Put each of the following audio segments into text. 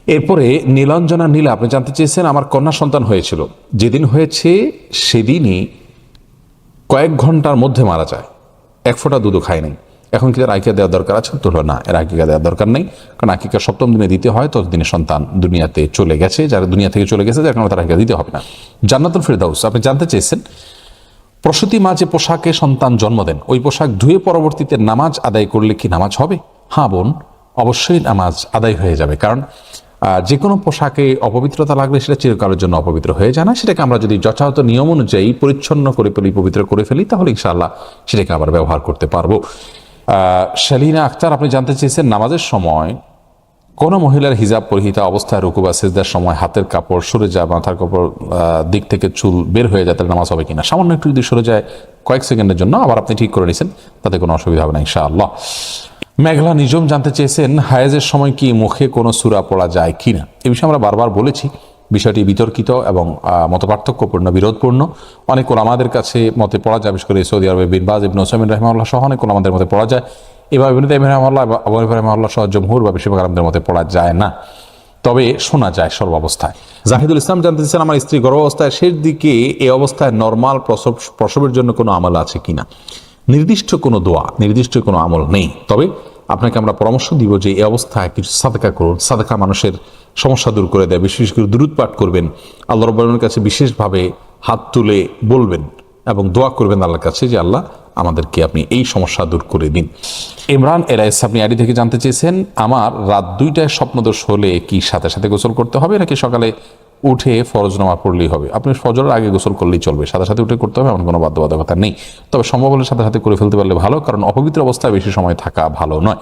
এরপরে নীলাঞ্জনা নীলা আপনি জানতে চেয়েছেন আমার কন্যা সন্তান হয়েছিল, যেদিন হয়েছে সেদিনই কয়েক ঘন্টার মধ্যে মারা যায়, এক ফোঁটা দুধও খায় নাই, এখন কি তার আকিকা দেওয়ার দরকার আছে? তো না, এর আকিকা দেওয়ার দরকার নেই, কারণ আকিকা 7ম দিনে দিতে হয়, ততদিনে সন্তান দুনিয়াতে চলে গেছে, যারা দুনিয়া থেকে চলে গেছে, যার কারণে তার আকিকা দিতে হবে না। জান্নাতুল ফেরদাউস আপনি জানতে চেয়েছেন প্রসূতি মা যে পোশাকে সন্তান জন্ম দেন, ওই পোশাক ধুয়ে পরবর্তীতে নামাজ আদায় করলে কি নামাজ হবে? হ্যাঁ বোন, অবশ্যই নামাজ আদায় হয়ে যাবে, কারণ যে কোনো পোশাকে অপবিত্রতা লাগলে সেটা চিরকালের জন্য অপবিত্র হয়ে যায় না। সেটাকে আমরা যদি যথাযথ নিয়ম অনুযায়ী পরিচ্ছন্ন করে ফেলি, পবিত্র করে ফেলি, তাহলে ইনশাআল্লাহ সেটাকে আবার ব্যবহার করতে পারবো। শালিনা আক্তার আপনি জানতে চেয়েছেন নামাজের সময় কোনো মহিলার হিজাব পরিহিতা অবস্থায় রুকু বা সিজদার সময় হাতের কাপড় সরে যায়, মাথার কাপড় দিক থেকে চুল বের হয়ে যায়, তাহলে নামাজ হবে কিনা? সামান্য একটু যদি সরে যায় কয়েক সেকেন্ডের জন্য, আবার আপনি ঠিক করে নিয়েছেন, তাতে কোনো অসুবিধা হবে না ইনশাআল্লাহ। মেঘলা নিজম জানতে চেয়েছেন হায়েজের সময় কি মুখে কোনো সূরা পড়া যায় কিনা? এ বিষয়ে আমরা বারবার বলেছি, বিষয়টি বিতর্কিত এবং মতপার্থক্যপূর্ণ, বিরোধপূর্ণ। অনেক ওলামাদের কাছে মতে পড়া যায়, বিশেষ করে সৌদি আরবে বিন বাজ, ইবনে উসাইমিন রাহিমাহুল্লাহ সহ অনেক ওলামাদের মতে পড়া যায়। এবার ইবনে তাইমিয়া রাহিমাহুল্লাহ, আবু হানিফা রাহিমাহুল্লাহ সহ জমহুর বা বেশিরভাগ আলেমদের মতে পড়া যায় না, তবে শোনা যায় সর্বাবস্থায়। জাহিদুল ইসলাম জানতে চাচ্ছেন আমার স্ত্রী গর্ভাবস্থায় শেষ দিকে এই অবস্থায় নরমাল প্রসবের জন্য কোনো আমল আছে কিনা? নির্দিষ্ট কোনো দোয়া, নির্দিষ্ট কোনো আমল নেই, তবে আপনাকে আমরা পরামর্শ দিব যে এই অবস্থায় কিছু সাদকা করুন। সাদকা মানুষের সমস্যা দূর করে দেয়, বিশেষ করে দুরূদ পাঠ করবেন, আল্লাহ রাব্বুল আলামিনের কাছে বিশেষভাবে হাত তুলে বলবেন এবং দোয়া করবেন আল্লাহর কাছে যে আল্লাহ আমাদেরকে আপনি এই সমস্যা দূর করে দিন। ইমরান এরাইস আপনি আইডি থেকে জানতে চেয়েছেন আমার রাত 2টায় স্বপ্নদোষ হলে কি সাথে সাথে গোসল করতে হবে নাকি সকালে উঠে ফরজ নামাজ পড়লেই হবে? আপনি ফজরের আগে গোসল করলেই চলবে, সাথে সাথে উঠে করতে হবে এমন কোনো বাধ্যবাধকতা নেই, তবে সম্ভব হলে সাথে সাথে করে ফেলতে পারলে ভালো, কারণ অপবিত্র অবস্থায় বেশি সময় থাকা ভালো নয়।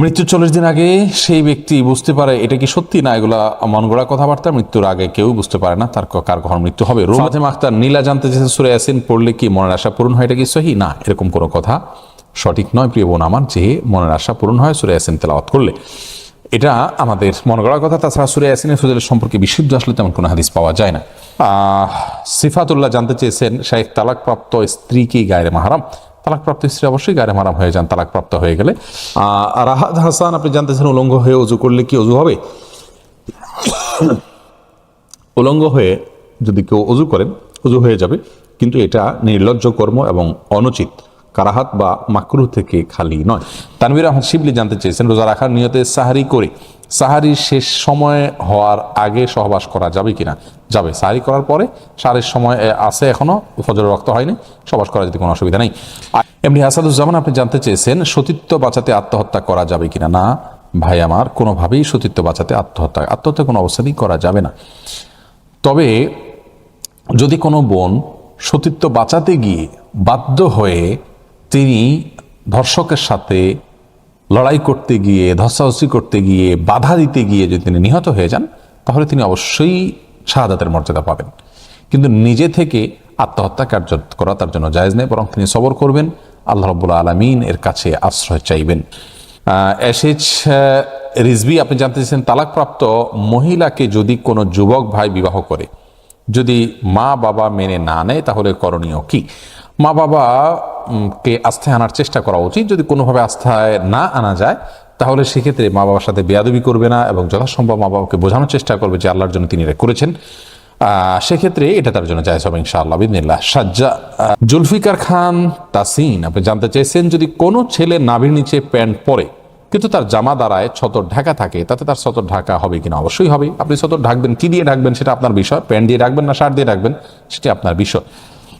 মৃত্যুর 40 দিন আগে সেই ব্যক্তি বুঝতে পারে এটা কি সত্যি না এগুলা মন গড়া কথাবার্তা? মৃত্যুর আগে কেউ বুঝতে পারে না তার কার কখন মৃত্যু হবে। ফাতেমা আক্তার নীলা জানতে চেয়েছেন সূরা ইয়াসিন পড়লে কি মনের আশা পূরণ হয়, এটা কি সহি? না, এরকম কোনো কথা সঠিক নয় প্রিয় বোন আমার, যে মনের আশা পূরণ হয় সূরা ইয়াসিন তেলাওয়াত করলে, এটা আমাদের মন গড়া কথা। তাছাড়া সূরা ইয়াসিনের ফজিলত সম্পর্কে বিশুদ্ধ আসলে তেমন কোনো হাদিস পাওয়া যায় না। সিফাতুল্লাহ জানতে চেয়েছেন শাইখ তালাকপ্রাপ্ত স্ত্রী কি গায়রে মাহরাম? তালাকপ্রাপ্ত স্ত্রী অবশ্যই গায়রে মাহরাম হয়ে যান তালাকপ্রাপ্ত হয়ে গেলে। রাহাত হাসান আপনি জানতেছেন উলঙ্গ হয়ে অজু করলে কি অজু হবে? উলঙ্গ হয়ে যদি কেউ অজু করেন অজু হয়ে যাবে, কিন্তু এটা নির্লজ্জ কর্ম এবং অনুচিত, কারাহাত বা মাকরুহ থেকে খালি নয়। তানভীর আহমদ শিবলি জানতে চেয়েছেন রোজা রাখার নিয়তে সাহারি করে সাহারির শেষ সময় হওয়ার আগে সহবাস করা যাবে কিনা? যাবে। সাহারি করার পরে সাহারির সময় আছে, এখনো ফজরের রক্ত হয়নি, সহবাস করা যেতে কোনো অসুবিধা নেই। এমনি আসাদুজ্জামান আপনি জানতে চেয়েছেন সতীত্ব বাঁচাতে আত্মহত্যা করা যাবে কিনা? না ভাই আমার, কোনোভাবেই সতীত্ব বাঁচাতে আত্মহত্যা কোনো অবস্থাতেই করা যাবে না। তবে যদি কোনো বোন সতীত্ব বাঁচাতে গিয়ে বাধ্য হয়ে তিনি ধর্ষকের সাথে লড়াই করতে গিয়ে, ধস্তাধস্তি করতে গিয়ে, বাধা দিতে গিয়ে যদি তিনি নিহত হয়ে যান, তাহলে তিনি অবশ্যই শাহাদাতের মর্যাদা পাবেন, কিন্তু নিজে থেকে আত্মহত্যা কার্য করা তার জন্য জায়েজ নেই, বরং তিনি সবর করবেন, আল্লাহ রাব্বুল আলামিন এর কাছে আশ্রয় চাইবেন। এসএইচ রিজভি আপনি জানতে চাইছেন তালাকপ্রাপ্ত মহিলাকে যদি কোনো যুবক ভাই বিবাহ করে, যদি মা বাবা মেনে না নেয়, তাহলে করণীয় কি? মা বাবাকে আস্থায় আনার চেষ্টা করা উচিত। যদি কোনোভাবে আস্থায় না আনা যায়, তাহলে সেক্ষেত্রে মা বাবার সাথে বেয়াদবি করবে না এবং যথাসম্ভব মা বাবাকে বোঝানোর চেষ্টা করবে যে আল্লাহর জন্য তিনি এটা করেছেন, সেক্ষেত্রে এটা তার জন্য জায়েজ হবে ইনশাআল্লাহ বিদিনিল্লাহ। জুলফিকার খান তাসিন আপনি জানতে চেয়েছেন যদি কোনো ছেলে নাভির নিচে প্যান্ট পরে কিন্তু তার জামা দ্বারায় ছতর ঢাকা থাকে, তাতে তার ছতর ঢাকা হবে কিনা? অবশ্যই হবে। আপনি ছতর ঢাকবেন, কি দিয়ে ঢাকবেন সেটা আপনার বিষয়, প্যান্ট দিয়ে ঢাকবেন না শার্ট দিয়ে ঢাকবেন সেটা আপনার বিষয়।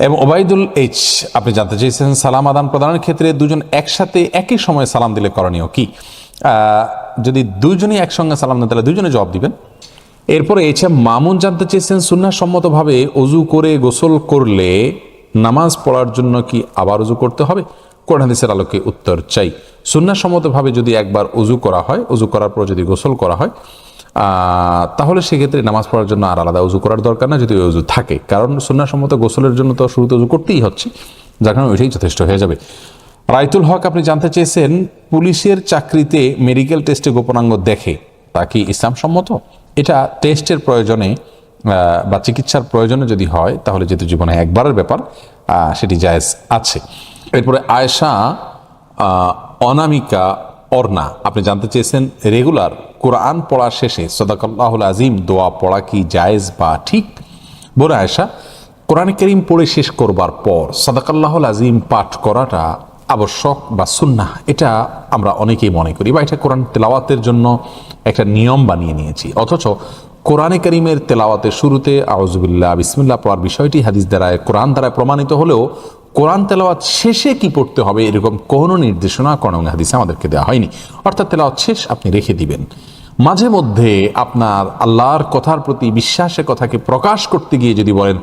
এবং ওবায়দুল এইচ আপনি জানতে চেয়েছেন সালাম আদান প্রদানের ক্ষেত্রে দুজন একসাথে একই সময়ে সালাম দিলে করণীয় কি? যদি দুইজনই একসঙ্গে সালাম দেন তাহলে দুইজনে জবাব দিবেন। এরপরে এছাড়া মামুন জানতে চেয়েছেন সুন্নাহ সম্মতভাবে অজু করে গোসল করলে নামাজ পড়ার জন্য কি আবার অজু করতে হবে? কোরআন হাদিসের আলোকে উত্তর চাই। সুন্নাহ সম্মতভাবে যদি একবার অজু করা হয়, অজু করার পর যদি গোসল করা হয়, তাহলে সেক্ষেত্রে নামাজ পড়ার জন্য আর আলাদা অজু করার দরকার না, যদি অজু থাকে, কারণ সুন্নাহ সম্মত গোসলের জন্য তো শুরুতে অজু করতেই হচ্ছে, যার কারণে ওইটাই যথেষ্ট হয়ে যাবে। রাইতুল হক আপনি জানতে চেয়েছেন পুলিশের চাকরিতে মেডিকেল টেস্টে গোপনাঙ্গ দেখে তা কি ইসলাম সম্মত? এটা টেস্টের প্রয়োজনে বা চিকিৎসার প্রয়োজনে যদি হয়, তাহলে যেহেতু জীবনে একবারের ব্যাপার, সেটি জায়েজ আছে। এরপরে আয়েশা অনামিকা না। আপনি জানতে চেয়েছেন রেগুলার কোরআন পড়ার শেষে সাদাকাল্লাহুল আজিম দোয়া পড়া কি জায়েজ বা ঠিক? বোন আয়েশা, কোরআন কারীম পড়ে শেষ করবার পর সাদাকাল্লাহুল আজিম পাঠ করাটা আবশ্যক বা সুন্নাহ, এটা আমরা অনেকেই মনে করি, বা এটা কোরআন তেলাওয়াতের জন্য একটা নিয়ম বানিয়ে নিয়েছি। অথচ কোরআনে কারীমের তেলাওয়াতের শুরুতে আউযুবিল্লাহ বিসমিল্লাহ পড়ার বিষয়টি হাদিস দ্বারা কোরআন দ্বারা প্রমাণিত হলেও কোরআন তেলাওয়াত শেষে কি পড়তে হবে এরকম কোনো নির্দেশনা কোরআন হাদিসে আমাদেরকে দেওয়া হয়নি। অর্থাৎ তেলাওয়াত শেষ আপনি রেখে দিবেন। মাঝে মধ্যে আপনার আল্লাহর কথার প্রতি বিশ্বাসের কথাকে প্রকাশ করতে গিয়ে যদি বলেন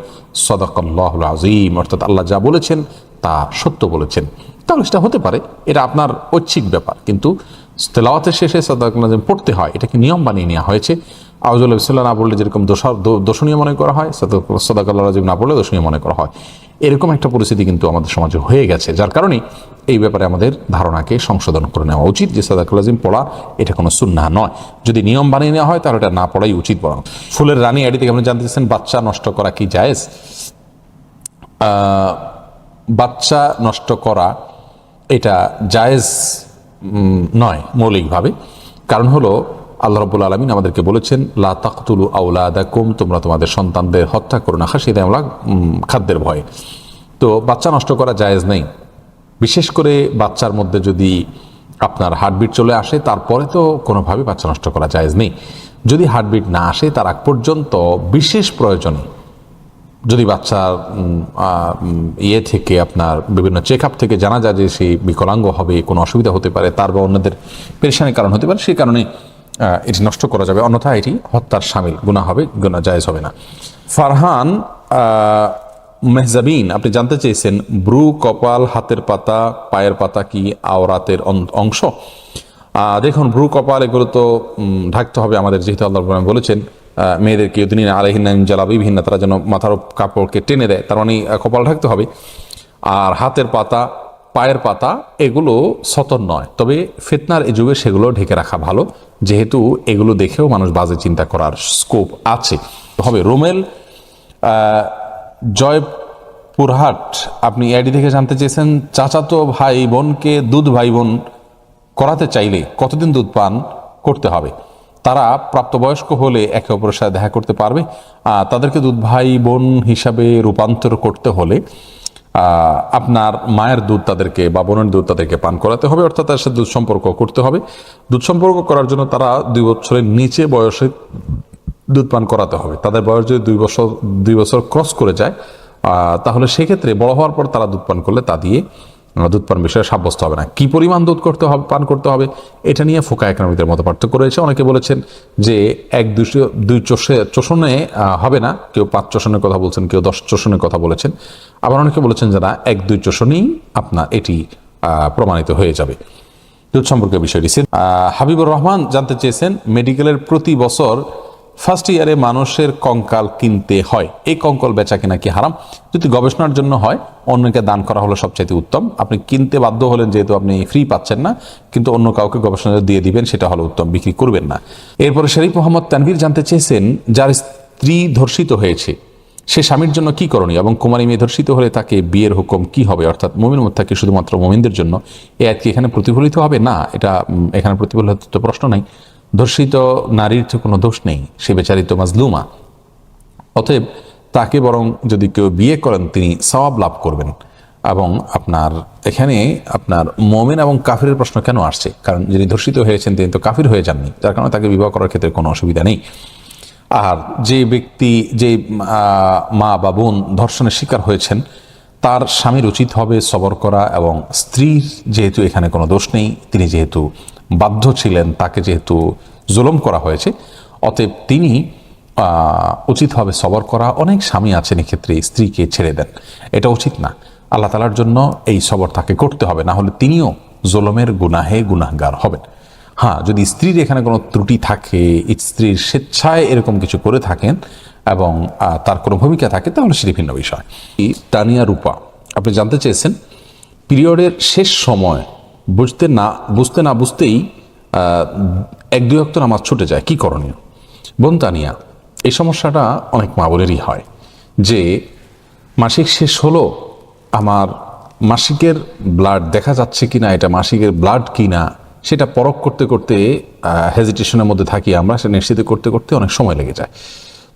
সাদাকাল্লাহুল আযীম, অর্থাৎ আল্লাহ যা বলেছেন তা সত্য বলেছেন, তাহলে সেটা হতে পারে, এটা আপনার ঐচ্ছিক ব্যাপার। কিন্তু তেলাওয়াতের শেষে সাদাকাল্লাহুল আযীম পড়তে হয়, এটাকে নিয়ম বানিয়ে নেওয়া হয়েছে। আউযুবিল্লাহি বিসমিল্লাহ না বললে যেরকম দোষণীয় মনে করা হয়, সাদাকাল্লাহুল আযীম না বললে দোষণীয় মনে করা হয়, এরকম একটা পরিস্থিতি কিন্তু আমাদের সমাজে হয়ে গেছে। যার কারণে এই ব্যাপারে আমাদের ধারণাকে সংশোধন করে নেওয়া উচিত যে সাদাকাল্লাহুল আযীম পড়া এটা কোনো সুন্নাহ নয়। যদি নিয়ম বানিয়ে নেওয়া হয় তাহলে এটা না পড়াই উচিত। বরং ফুলের রানী আইডি থেকে আপনি জানতে চাচ্ছেন বাচ্চা নষ্ট করা কি জায়েজ? বাচ্চা নষ্ট করা এটা জায়েজ নয় মৌলিকভাবে। কারণ হলো আল্লাহ রাব্বুল আলামিন আমাদেরকে বলেছেন লা তাকতুলু আওলাদাকুম, তোমরা তোমাদের সন্তানদের হত্যা করো না খাশিয়াতা ইমলাক, খাদ্যের ভয়ে। তো বাচ্চা নষ্ট করা জায়েজ নেই। বিশেষ করে বাচ্চার মধ্যে যদি আপনার হার্টবিট চলে আসে তারপরে তো কোনোভাবে বাচ্চা নষ্ট করা জায়েজ নেই। যদি হার্টবিট না আসে তার আগ পর্যন্ত বিশেষ প্রয়োজনে যদি বাচ্চার ইয়ে থেকে আপনার বিভিন্ন চেক আপ থেকে জানা যায় যে সে বিকলাঙ্গ হবে, কোনো অসুবিধা হতে পারে, তার বা অন্যদের পেরেশানির কারণ হতে পারে, সেই কারণে এটি নষ্ট করা যাবে, অন্যথায় এটি হত্যার শামিল, গুনাহ হবে, গুনাহ জায়েজ হবে না। ফারহান মেহজাবিন আপনি জানতে চেয়েছেন ব্রু, কপাল, হাতের পাতা, পায়ের পাতা কি আওরাতের অংশ? দেখুন, ব্রু, কপাল এগুলো তো ঢাকতে হবে আমাদের, যেহেতু আল্লাহ বলেছেন মেয়েদেরকে ইউদিনিনা আলাইহিন্না মিন জালাবিবিহিন্না, তারা যেন মাথার কাপড়কে টেনে দেয়, তার মানে কপাল ঢাকতে হবে। আর হাতের পাতা, পায়ের পাতা এগুলো সতর নয়, তবে ফিতনার এই যুগে সেগুলো ঢেকে রাখা ভালো, যেহেতু এগুলো দেখেও মানুষ বাজে চিন্তা করার স্কোপ আছে। হবে রুমেল জয়পুরহাট আপনি আইডি থেকে জানতে চেয়েছেন চাচাতো ভাই বোনকে দুধ ভাই বোন করাতে চাইলে কতদিন দুধ পান করতে হবে? তারা প্রাপ্তবয়স্ক হলে একে অপরের সাথে দেখা করতে পারবে। তাদেরকে দুধ ভাই বোন হিসাবে রূপান্তর করতে হলে আপনার মায়ের দুধ তাদেরকে বা বোনের দুধ তাদেরকে পান করাতে হবে, অর্থাৎ তার সাথে দুধ সম্পর্ক করতে হবে। দুধ সম্পর্ক করার জন্য তারা 2 বছরের নিচে বয়সে দুধ পান করাতে হবে। তাদের বয়স যদি 2 বছর ক্রস করে যায় তাহলে সেক্ষেত্রে বড় হওয়ার পর তারা দুধ পান করলে তা দিয়ে দুধ পান বিষয়ে সাব্যস্ত হবে না। কি পরিমাণ দুধ পান করতে হবে এটা নিয়ে ফুকায়ে কেরামদের মতো পার্থক্য রয়েছে। অনেকে বলেছেন যে 1-2 চোষণে হবে না, কেউ 5 চোষণের কথা বলছেন, কেউ 10 চোষণের কথা বলেছেন, আবার অনেকে বলেছেন যারা 1-2 চোষণেই আপনার এটি প্রমাণিত হয়ে যাবে দুধ সম্পর্কে বিষয়টি। হাবিবুর রহমান জানতে চেয়েছেন মেডিকেলের প্রতি বছর ফার্স্ট ইয়ারে মানুষের কঙ্কাল কিনতে হয়, এই কঙ্কাল বেচা কিনা কি হারাম? যদি গবেষণার জন্য হয় অন্যকে দান করা হলো সবচাইতে উত্তম। আপনি কিনতে বাধ্য হলেন যেহেতু আপনি ফ্রি পাচ্ছেন না, কিন্তু অন্য কাউকে গবেষণা দিয়ে দিবেন, সেটা হলো উত্তম, বিক্রি করবেন না। এরপরে শরীফ মোহাম্মদ তানভীর জানতে চেয়েছেন যার স্ত্রী ধর্ষিত হয়েছে সে স্বামীর জন্য কি করণীয়, এবং কুমারী মেয়ে ধর্ষিত হলে তাকে বিয়ের হুকুম কি হবে? অর্থাৎ মুমিন মুত্তাকি শুধুমাত্র মুমিনদের জন্য, এই আয়াত কি এখানে প্রতিফলিত হবে? না, এটা এখানে প্রতিফলিত তো প্রশ্ন নাই। ধর্ষিত নারীর তো কোনো দোষ নেই, সে বেচারি তো মাজলুমা, অতএব তাকে বরং যদি কেউ বিয়ে করেন তিনি সওয়াব লাভ করবেন। এবং আপনার এখানে আপনার মুমিন এবং কাফিরের প্রশ্ন কেন আসছে? কারণ যিনি ধর্ষিত হয়েছেন তিনি তো কাফির হয়ে যাননি, যার কারণে তাকে বিবাহ করার ক্ষেত্রে কোনো অসুবিধা নেই। আর যে ব্যক্তি, যে মা বা বোন ধর্ষণের শিকার হয়েছেন তার স্বামীর উচিত হবে সবর করা, এবং স্ত্রীর যেহেতু এখানে কোনো দোষ নেই, তিনি যেহেতু বাধ্য ছিলেন, তাকে যেহেতু জুলুম করা হয়েছে, অতএব তিনি উচিত হবে সবর করা। অনেক স্বামী আছেন এক্ষেত্রে স্ত্রীকে ছেড়ে দেন, এটা উচিত না। আল্লাহ তাআলার জন্য এই সবর তাকে করতে হবে, না হলে তিনিও জুলুমের গুনাহগার হবেন। হ্যাঁ, যদি স্ত্রীর এখানে কোনো ত্রুটি থাকে, স্ত্রীর স্বেচ্ছায় এরকম কিছু করে থাকেন এবং তার কোনো ভূমিকা থাকে, তাহলে সেটি ভিন্ন বিষয়। তানিয়া রূপা আপনি জানতে চেয়েছেন পিরিয়ডের শেষ সময় বুঝতে না বুঝতেই 1-2 ওয়াক্ত নামাজ ছুটে যায়, কি করণীয়? বোন তানিয়া, এই সমস্যাটা অনেক মা বোনেরই হয় যে মাসিক শেষ হলো, আমার মাসিকের ব্লাড দেখা যাচ্ছে কিনা, এটা মাসিকের ব্লাড কিনা সেটা পরখ করতে করতে হেজিটেশনের মধ্যে থাকি আমরা, সেটা নিশ্চিত করতে করতে অনেক সময় লেগে যায়।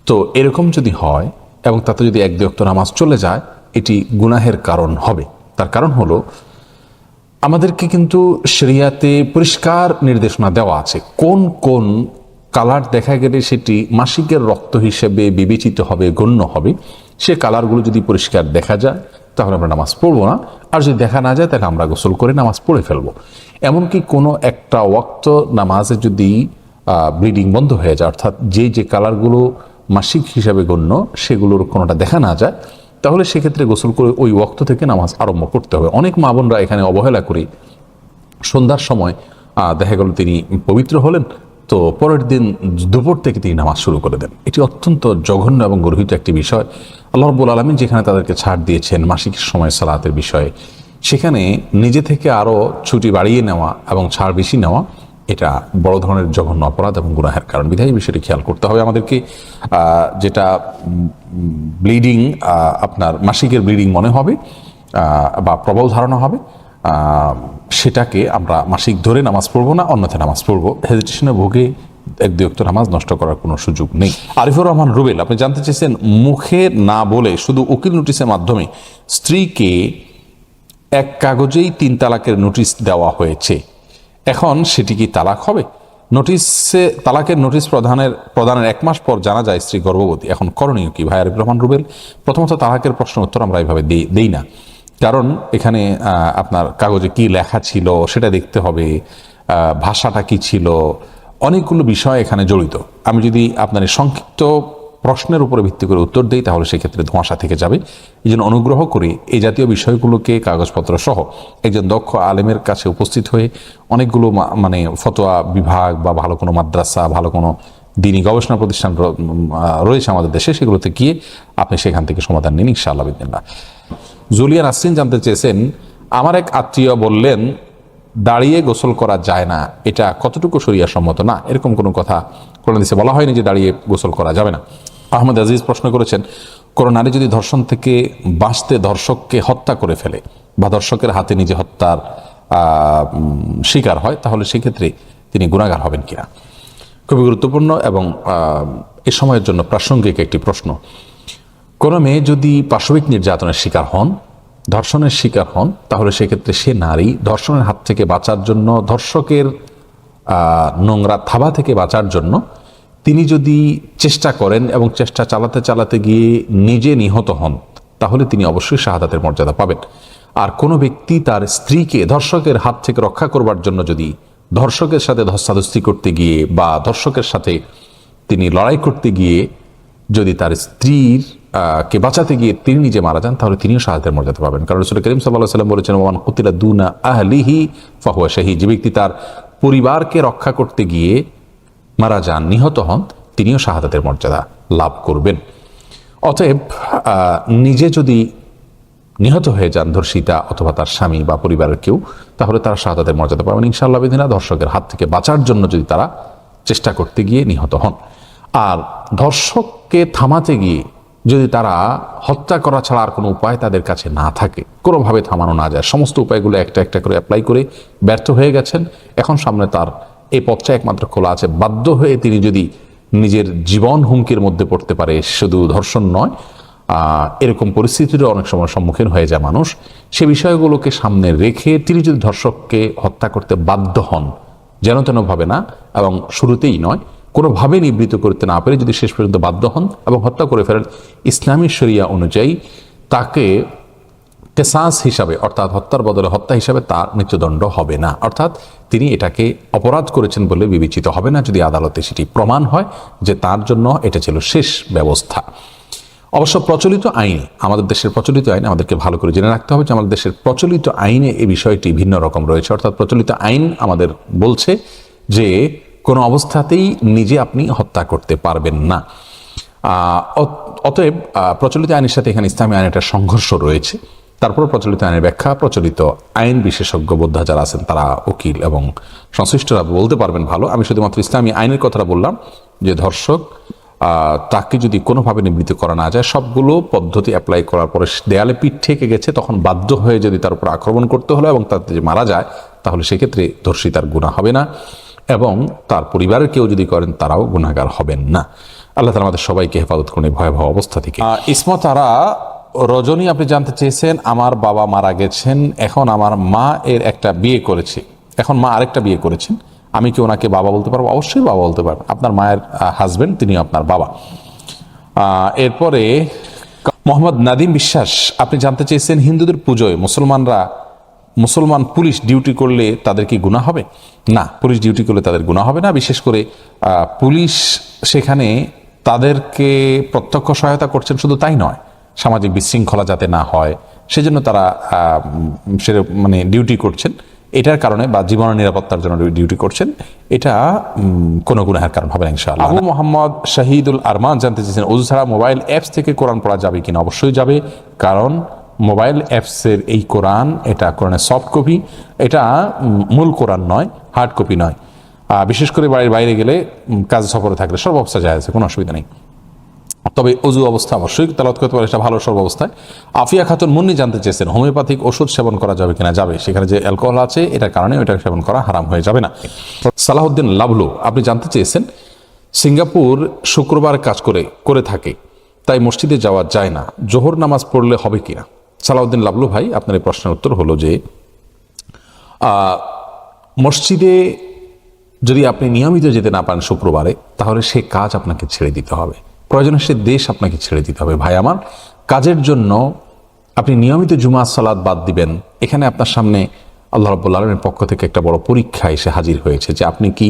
তো এরকম যদি হয় এবং তাতে যদি এক দুই ওয়াক্ত নামাজ চলে যায়, এটি গুনাহের কারণ হবে। তার কারণ হলো আমাদেরকে কিন্তু শরিয়াতে পরিষ্কার নির্দেশনা দেওয়া আছে কোন কোন কালার দেখা গেলে সেটি মাসিকের রক্ত হিসেবে বিবেচিত হবে, গণ্য হবে। সে কালারগুলো যদি পরিষ্কার দেখা যায় তাহলে আমরা নামাজ পড়বো না, আর যদি দেখা না যায় তাহলে আমরা গোসল করে নামাজ পড়ে ফেলবো। এমনকি কোনো একটা ওয়াক্ত নামাজে যদি ব্লিডিং বন্ধ হয়ে যায়, অর্থাৎ যে কালারগুলো মাসিক হিসাবে গণ্য সেগুলোর কোনোটা দেখা না যায়, তাহলে সেক্ষেত্রে গোসল করে ওই ওয়াক্ত থেকে নামাজ আরম্ভ করতে হবে। অনেক মা বোনরা এখানে অবহেলা করে সন্ধ্যার সময় দেখা গেল তিনি পবিত্র হলেন, তো পরের দিন দুপুর থেকে তিনি নামাজ শুরু করে দেন। এটি অত্যন্ত জঘন্য এবং গর্হিত একটি বিষয়। আল্লাহ রাব্বুল আলামিন যেখানে তাদেরকে ছাড় দিয়েছেন মাসিক সময় সালাতের বিষয়ে, সেখানে নিজে থেকে আরও ছুটি বাড়িয়ে নেওয়া এবং ছাড় বেশি নেওয়া এটা বড় ধরনের জঘন্য অপরাধ এবং গুনাহের কারণ। বিধায় বিষয়টি খেয়াল করতে হবে আমাদেরকে। যেটা ব্লিডিং আপনার মাসিকের ব্লিডিং মনে হবে বা প্রবল ধারণা হবে, সেটাকে আমরা মাসিক ধরে নামাজ পড়বো না, অন্যথায় নামাজ পড়বো। হেজিটেশনে ভোগে এক দুই ওয়াক্ত নামাজ নষ্ট করার কোনো সুযোগ নেই। আরিফুর রহমান রুবেল, আপনি জানতে চেয়েছেন মুখে না বলে শুধু উকিল নোটিশের মাধ্যমে স্ত্রীকে এক কাগজেই 3 তালাকের নোটিশ দেওয়া হয়েছে, এখন সেটি কি তালাক হবে? তালাকের নোটিশ প্রদানের 1 মাস পর জানা যায় স্ত্রী গর্ভবতী, এখন করণীয় কি? ভাই আরিফুর রহমান রুবেল, প্রথমত তালাকের প্রশ্ন উত্তর আমরা এইভাবে দেই না, কারণ এখানে আপনার কাগজে কি লেখা ছিল সেটা দেখতে হবে, ভাষাটা কি ছিল, অনেকগুলো বিষয় এখানে জড়িত। আমি যদি আপনার সংক্ষিপ্ত প্রশ্নের উপরে ভিত্তি করে উত্তর দেই তাহলে সেক্ষেত্রে ধোঁয়াশা থেকে যাবে। এই জন্য অনুগ্রহ করে এই জাতীয় বিষয়গুলোকে কাগজপত্র সহ একজন দক্ষ আলেমের কাছে উপস্থিত হয়ে অনেকগুলো মানে ফতোয়া বিভাগ বা ভালো কোনো মাদ্রাসা, ভালো কোনো দিনী গবেষণা প্রতিষ্ঠান রয়েছে আমাদের দেশে, সেগুলোতে গিয়ে আপনি সেখান থেকে সমাধান নিন ইনশাআল্লাহ বিদিনিল্লাহ। জুলিয়া নাসরিন জানতে চেয়েছেন, আমার এক আত্মীয় বললেন দাঁড়িয়ে গোসল করা যায় না, এটা কতটুকু শরিয়া সম্মত? না, এরকম কোনো কথা কোরআন হাদিসে বলা হয়নি যে দাঁড়িয়ে গোসল করা যাবে না। আহমদ আজিজ প্রশ্ন করেছেন, কোনো নারী যদি ধর্ষণ থেকে বাঁচতে ধর্ষককে হত্যা করে ফেলে বা ধর্ষকের হাতে নিজে হত্যার শিকার হয়, তাহলে সেক্ষেত্রে তিনি গুনাহগার হবেন কিনা? খুবই গুরুত্বপূর্ণ এবং এ সময়ের জন্য প্রাসঙ্গিক একটি প্রশ্ন। কোনো মেয়ে যদি পাশবিক নির্যাতনের শিকার হন, ধর্ষণের শিকার হন, তাহলে সেক্ষেত্রে সে নারী ধর্ষণের হাত থেকে বাঁচার জন্য, ধর্ষকের নোংরা থাবা থেকে বাঁচার জন্য তিনি যদি চেষ্টা করেন এবং চেষ্টা চালাতে চালাতে গিয়ে নিজে নিহত হন, তাহলে তিনি অবশ্যই শাহাদাতের মর্যাদা পাবেন। আর কোনো ব্যক্তি তার স্ত্রীকে ধর্ষকের হাত থেকে রক্ষা করবার জন্য যদি ধর্ষকের সাথে ধস্তাধস্তি করতে গিয়ে বা ধর্ষকের সাথে তিনি লড়াই করতে গিয়ে যদি তার স্ত্রীর কে বাঁচাতে গিয়ে তিনি নিজে মারা যান, তাহলে তিনিও শাহাদাতের মর্যাদা পাবেন। কারণ রাসূল করিম সাল্লাল্লাহু আলাইহি ওয়াসাল্লাম বলেছেন, ওমান কুতিলা দুনা আহলিহি ফাহুয়া শাহীদ, যে ব্যক্তি তার পরিবারকে রক্ষা করতে গিয়ে মারা যান, নিহত হন, তিনিও শাহাদাতের মর্যাদা লাভ করবেন। অতএব নিজে যদি নিহত হয়ে যান ধর্ষিতা অথবা তার স্বামী বা পরিবারের কেউ, তাহলে তারা শাহাদাতের মর্যাদা পাবেন ইনশাআল্লাহ বিদিনিল্লাহ, ধর্ষকের হাত থেকে বাঁচার জন্য যদি তারা চেষ্টা করতে গিয়ে নিহত হন। আর ধর্ষককে থামাতে গিয়ে যদি তারা হত্যা করা ছাড়া আর কোনো উপায় তাদের কাছে না থাকে, কোনোভাবে থামানো না যায়, সমস্ত উপায়গুলো একটা একটা করে অ্যাপ্লাই করে ব্যর্থ হয়ে গেছেন, এখন সামনে তার এই পথটা একমাত্র খোলা আছে। বাধ্য হয়ে তিনি যদি নিজের জীবন হুমকির মধ্যে পড়তে পারে, শুধু ধর্ষণ নয়, এরকম পরিস্থিতিরও অনেক সময় সম্মুখীন হয়ে যায় মানুষ, সে বিষয়গুলোকে সামনে রেখে তিনি যদি ধর্ষককে হত্যা করতে বাধ্য হন, যেন তেনভাবে না এবং শুরুতেই নয়, কোনোভাবে নিবৃত্ত করতে না পেরে যদি শেষ পর্যন্ত বাধ্য হন এবং হত্যা করে ফেলেন, ইসলামী শরিয়া অনুযায়ী তাকে কেসাস হিসাবে, অর্থাৎ হত্যার বদলে হত্যা হিসাবে তার মৃত্যুদণ্ড হবে না, অর্থাৎ তিনি এটাকে অপরাধ করেছেন বলে বিবেচিত হবে না যদি আদালতে সেটি প্রমাণ হয় যে তার জন্য এটা ছিল শেষ ব্যবস্থা। অবশ্য প্রচলিত আইনে, আমাদের দেশের প্রচলিত আইনে আমাদেরকে ভালো করে জেনে রাখতে হবে যে আমাদের দেশের প্রচলিত আইনে এই বিষয়টি ভিন্ন রকম রয়েছে। অর্থাৎ প্রচলিত আইন আমাদের বলছে যে কোনো অবস্থাতেই নিজে আপনি হত্যা করতে পারবেন না। অতএব প্রচলিত আইনের সাথে এখানে ইসলামী আইনের একটা সংঘর্ষ রয়েছে। তারপর প্রচলিত আইনের ব্যাখ্যা প্রচলিত আইন বিশেষজ্ঞ বোদ্ধা যারা আছেন তারা, উকিল এবং সংশ্লিষ্টরা বলতে পারবেন ভালো। আমি শুধুমাত্র ইসলামী আইনের কথাটা বললাম যে ধর্ষক তাকে যদি কোনোভাবে নিবৃত্ত করা না যায়, সবগুলো পদ্ধতি অ্যাপ্লাই করার পরে দেয়ালে পিঠ ঠেকে গেছে, তখন বাধ্য হয়ে যদি তার উপর আক্রমণ করতে হলো এবং তাতে যে মারা যায়, তাহলে সেক্ষেত্রে ধর্ষিতার গুনাহ হবে না, এবং তার পরিবারের কেউ যদি করেন তারাও গুনাহগার হবেন না। আল্লাহ তাআলা আমাদের সবাইকে হেফাজত করুন এই ভয়াবহ অবস্থা থেকে। ইসমত আরা রজনী, আপনি জানতে চেয়েছেন আমার বাবা মারা গেছেন, এখন আমার মা এর একটা বিয়ে করেছে, এখন মা আরেকটা বিয়ে করেছেন, আমি কি ওনাকে বাবা বলতে পারবো? অবশ্যই বাবা বলতে পারবেন, আপনার মায়ের হাজবেন্ড তিনি আপনার বাবা। এরপরে মোহাম্মদ নাদিম বিশ্বাস, আপনি জানতে চেয়েছেন হিন্দুদের পুজোয় মুসলমান পুলিশ ডিউটি করলে তাদের কি গুনাহ হবে? না, পুলিশ ডিউটি করলে তাদের গুনাহ হবে না। বিশেষ করে পুলিশ সেখানে তাদেরকে প্রত্যক্ষ সহায়তা করছেন, শুধু তাই নয়, সামাজিক বিশৃঙ্খলা যাতে না হয় সেজন্য তারা ডিউটি করছেন, এটার কারণে বা জীবনের নিরাপত্তার জন্য ডিউটি করছেন, এটা কোনো গুনাহের কারণ হবে না ইনশাআল্লাহ। আবু মোহাম্মদ শাহিদুল আরমান জানতে চেয়েছেন ওযু ছাড়া মোবাইল অ্যাপস থেকে কোরআন পড়া যাবে কিনা? অবশ্যই যাবে, কারণ মোবাইল অ্যাপসের এই কোরআন, এটা কোরআনের সফট কপি, এটা মূল কোরআন নয়, হার্ড কপি নয়। বিশেষ করে বাড়ির বাইরে গেলে, কাজ সফরে থাকলে সর্ব অবস্থা যায় আছে, কোনো অসুবিধা নেই। তবে অজু অবস্থা অবশ্যই তেলাওয়াত করতে পারে, এটা ভালো সর্বাবস্থায়। আফিয়া খাতুন মুন্নি জানতে চেয়েছেন হোমিওপ্যাথিক ওষুধ সেবন করা যাবে কিনা? যাবে, সেখানে যে অ্যালকোহল আছে এটার কারণে ওইটা সেবন করা হারাম হয়ে যাবে না। সালাহুদ্দিন লাভলু, আপনি জানতে চেয়েছেন সিঙ্গাপুর শুক্রবার কাজ করে থাকে, তাই মসজিদে যাওয়া যায় না, জোহর নামাজ পড়লে হবে কিনা? সালাহুদ্দিন লাভলু ভাই, আপনার এই প্রশ্নের উত্তর হলো যে মসজিদে যদি আপনি নিয়মিত যেতে না পারেন শুক্রবারে, তাহলে সে কাজ আপনাকে ছেড়ে দিতে হবে, প্রয়োজনে সে দেশ আপনাকে ছেড়ে দিতে হবে। ভাই আমার, কাজের জন্য আপনি নিয়মিত জুমা সালাত বাদ দিবেন, এখানে আপনার সামনে আল্লাহ রাব্বুল আলামিনের পক্ষ থেকে একটা বড় পরীক্ষা এসে হাজির হয়েছে যে আপনি কি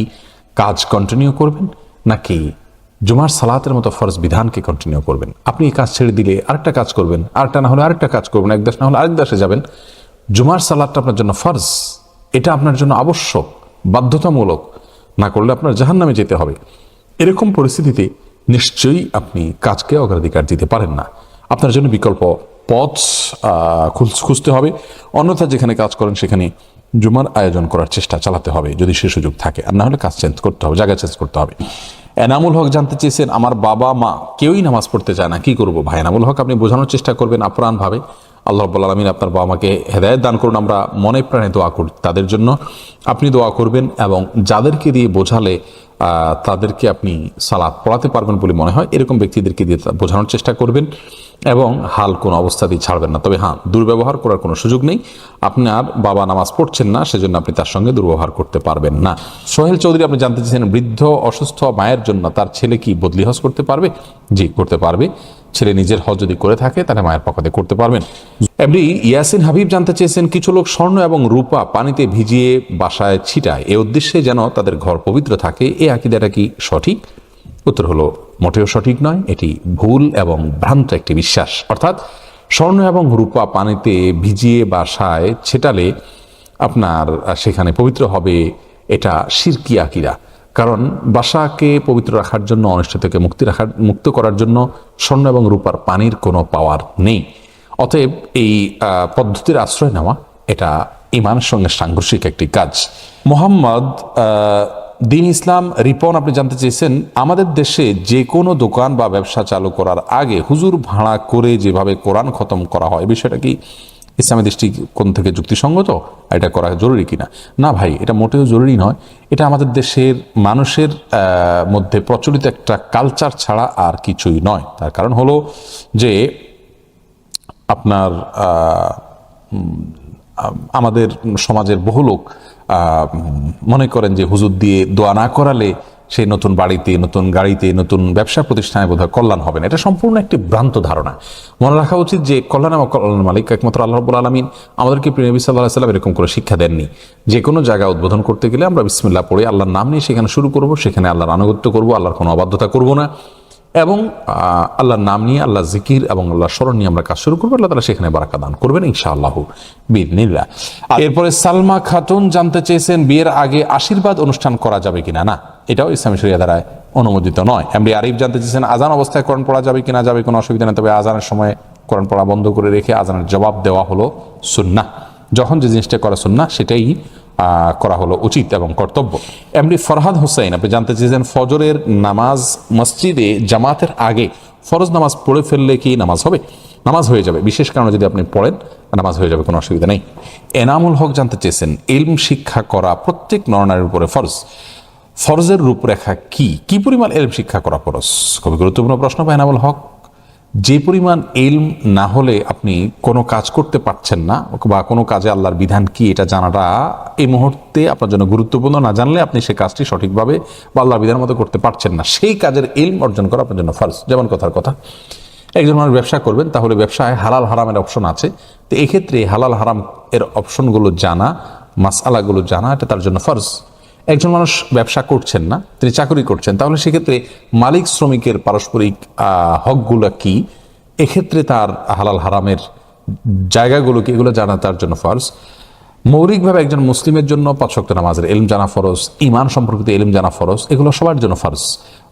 কাজ কন্টিনিউ করবেন নাকি জুমার সালাতের মতো ফরজ বিধানকে কন্টিনিউ করবেন। আপনি এই কাজ ছেড়ে দিলে আরেকটা কাজ করবেন, আরেকটা না হলে আরেকটা কাজ করবেন, এক দেশ না হলে আরেক দেশে যাবেন। জুমার সালাতটা আপনার জন্য ফরজ, এটা আপনার জন্য আবশ্যক, বাধ্যতামূলক, না করলে আপনার জাহান্নামে যেতে হবে। এরকম পরিস্থিতিতে নিশ্চয়ই আপনি কাজকে অগ্রাধিকার দিতে পারেন না, আপনার জন্য বিকল্প পথ খুঁজতে হবে। অন্যথা যেখানে কাজ করেন সেখানে জুমার আয়োজন করার চেষ্টা চালাতে হবে যদি সে সুযোগ থাকে, আর না হলে কাজ চেঞ্জ করতে হবে, জায়গা চেঞ্জ করতে হবে। এনামুল হক জানতে চেয়েছেন আমার বাবা মা কেউই নামাজ পড়তে চায় না, কি করব? ভাই এনামুল হক, আপনি বোঝানোর চেষ্টা করবেন আপ্রাণভাবে, আল্লাহ রাব্বুল আলামিন আপনার বাবা মাকে হেদায়েত দান করুন, আমরা মনে প্রাণে দোয়া করি তাদের জন্য। আপনি দোয়া করবেন এবং যাদেরকে দিয়ে বোঝালে তাদেরকে আপনি সালাত পড়াতে পারবেন বলে মনে হয় এরকম ব্যক্তিদেরকে দিয়ে বোঝানোর চেষ্টা করবেন এবং হাল কোনো অবস্থাতেই ছাড়বেন না। তবে হ্যাঁ, দুর্ব্যবহার করার কোনো সুযোগ নেই। আপনার বাবা নামাজ পড়ছেন না, সেজন্য আপনি তার সঙ্গে দুর্ব্যবহার করতে পারবেন না। সোহেল চৌধুরী, আপনি জানতে চেয়েছেন বৃদ্ধ অসুস্থ মায়ের জন্য তার ছেলে কি বদলি হজ করতে পারবে? জি, করতে পারবে। ছেলে নিজের হজ যদি করে থাকে তাহলে মায়ের পক্ষে করতে পারবেন। এমনি ইয়াসিন হাবিব জানতে চেয়েছেন কিছু লোক স্বর্ণ এবং রূপা পানিতে ভিজিয়ে বাসায় ছিটায় এ উদ্দেশ্যে যেন তাদের ঘর পবিত্র থাকে, এ আকীদাটা কি সঠিক? উত্তর হলো মোটেও সঠিক নয়, এটি ভুল এবং ভ্রান্ত একটি বিশ্বাস। অর্থাৎ স্বর্ণ এবং রূপা পানিতে ভিজিয়ে বাসায় ছেটালে আপনার সেখানে পবিত্র হবে, এটা শিরকি আকীদা। কারণ বাসাকে পবিত্র রাখার জন্য, অনিষ্ট থেকে মুক্ত করার জন্য স্বর্ণ এবং রূপার পানির কোনো পাওয়ার নেই। অতএব এই পদ্ধতির আশ্রয় নেওয়া এটা ইমানের সঙ্গে সাংঘর্ষিক একটি কাজ। মোহাম্মদ দিন ইসলাম রিপন, আপনি জানতে চেয়েছেন আমাদের দেশে যে কোনো দোকান বা ব্যবসা চালু করার আগে হুজুর ভাড়া করে যেভাবে কোরআন খতম করা হয়, বিষয়টা কি ইসলামী দৃষ্টিকোণ থেকে যুক্তিসঙ্গত? এটা করা জরুরি কিনা? না ভাই, এটা মোটেও জরুরি নয়। এটা আমাদের দেশের মানুষের মধ্যে প্রচলিত একটা কালচার ছাড়া আর কিছুই নয়। তার কারণ হলো যে আপনার আমাদের সমাজের বহু লোক মনে করেন যে হুজুর দিয়ে দোয়া না করালে সেই নতুন বাড়িতে, নতুন গাড়িতে, নতুন ব্যবসা প্রতিষ্ঠানে বোধহয় কল্যাণ হবে না। এটা সম্পূর্ণ একটি ভ্রান্ত ধারণা। মনে রাখা উচিত যে কল্যাণ এবং কল্যাণ মালিক একমাত্র আল্লাহ রাব্বুল আলামিন। আমাদেরকে প্রিয় নবী সাল্লাল্লাহু আলাইহি ওয়াসাল্লাম এরকম করে শিক্ষা দেননি। যে কোনো জায়গা উদ্বোধন করতে গেলে আমরা বিসমিল্লাহ পড়ে আল্লাহর নাম নিয়ে সেখানে শুরু করব, সেখানে আল্লাহর আনুগত্য করব, আল্লাহর কোনো অবাধ্যতা করব না এবং আল্লাহর নাম নিয়ে, আল্লাহ জিকির এবং আল্লাহর স্মরণ নিয়ে আমরা কাজ শুরু করবো। আল্লাহ তাআলা সেখানে বারাকা দান করবেন ইনশাআল্লাহ বিইذনিল্লাহ। এরপরে সালমা খাতুন জানতে চেয়েছেন বিয়ের আগে আশীর্বাদ অনুষ্ঠান করা যাবে কিনা? না, এটাও ইসলামী শরিয়া দ্বারা অনুমোদিত নয়। এমডি আরিফ জানতে চেয়েছেন আজান অবস্থায় কোরআন পড়া যাবে কিনা? যাবে, কোনো অসুবিধা নেই। তবে আজানের সময় কোরআন পড়া বন্ধ করে রেখে আজানের জবাব দেওয়া হলো সুন্নাহ। যখন যে জিনিসটা করা সুন্নাহ সেটাই করা হলো উচিত এবং কর্তব্য। এমনি ফরহাদ হোসেন, আপনি জানতে চেয়েছেন ফজরের নামাজ মসজিদে জামাতের আগে ফরজ নামাজ পড়ে ফেললে কি নামাজ হবে? নামাজ হয়ে যাবে, বিশেষ কারণে যদি আপনি পড়েন নামাজ হয়ে যাবে, কোনো অসুবিধা নেই। এনামুল হক জানতে চেয়েছেন, ইলম শিক্ষা করা প্রত্যেক নরনারীর উপরে ফরজ। ফরজের রূপরেখা কি, কি পরিমাণ ইলম শিক্ষা করা ফরজ? খুবই গুরুত্বপূর্ণ প্রশ্ন। এনামুল হক, যে পরিমাণ ইলম না হলে আপনি কোনো কাজ করতে পারছেন না, বা কোনো কাজে আল্লাহর বিধান কি এটা জানাটা এই মুহূর্তে আপনার জন্য গুরুত্বপূর্ণ, না জানলে আপনি সেই কাজটি সঠিকভাবে বা আল্লাহর বিধানের মতো করতে পারছেন না, সেই কাজের ইলম অর্জন করা আপনার জন্য ফরজ। যেমন কথার কথা, একজন মানুষ ব্যবসা করবেন, তাহলে ব্যবসায় হালাল হারামের অপশন আছে, তো এক্ষেত্রে হালাল হারাম এর অপশনগুলো জানা, মাসআলাগুলো জানা, এটা তার জন্য ফরজ। একজন মানুষ ব্যবসা করছেন না, তিনি চাকরি করছেন, তাহলে সেক্ষেত্রে মালিক শ্রমিকের পারস্পরিক হকগুলো কি, এক্ষেত্রে তার হালাল হারামের জায়গাগুলো কি, এগুলো জানা তার জন্য ফরজ। মৌলিকভাবে একজন মুসলিমের জন্য 5 ওয়াক্ত নামাজের ইলম জানা ফরজ, ঈমান সম্পর্কিত ইলম জানা ফরজ, এগুলো সবার জন্য ফরজ।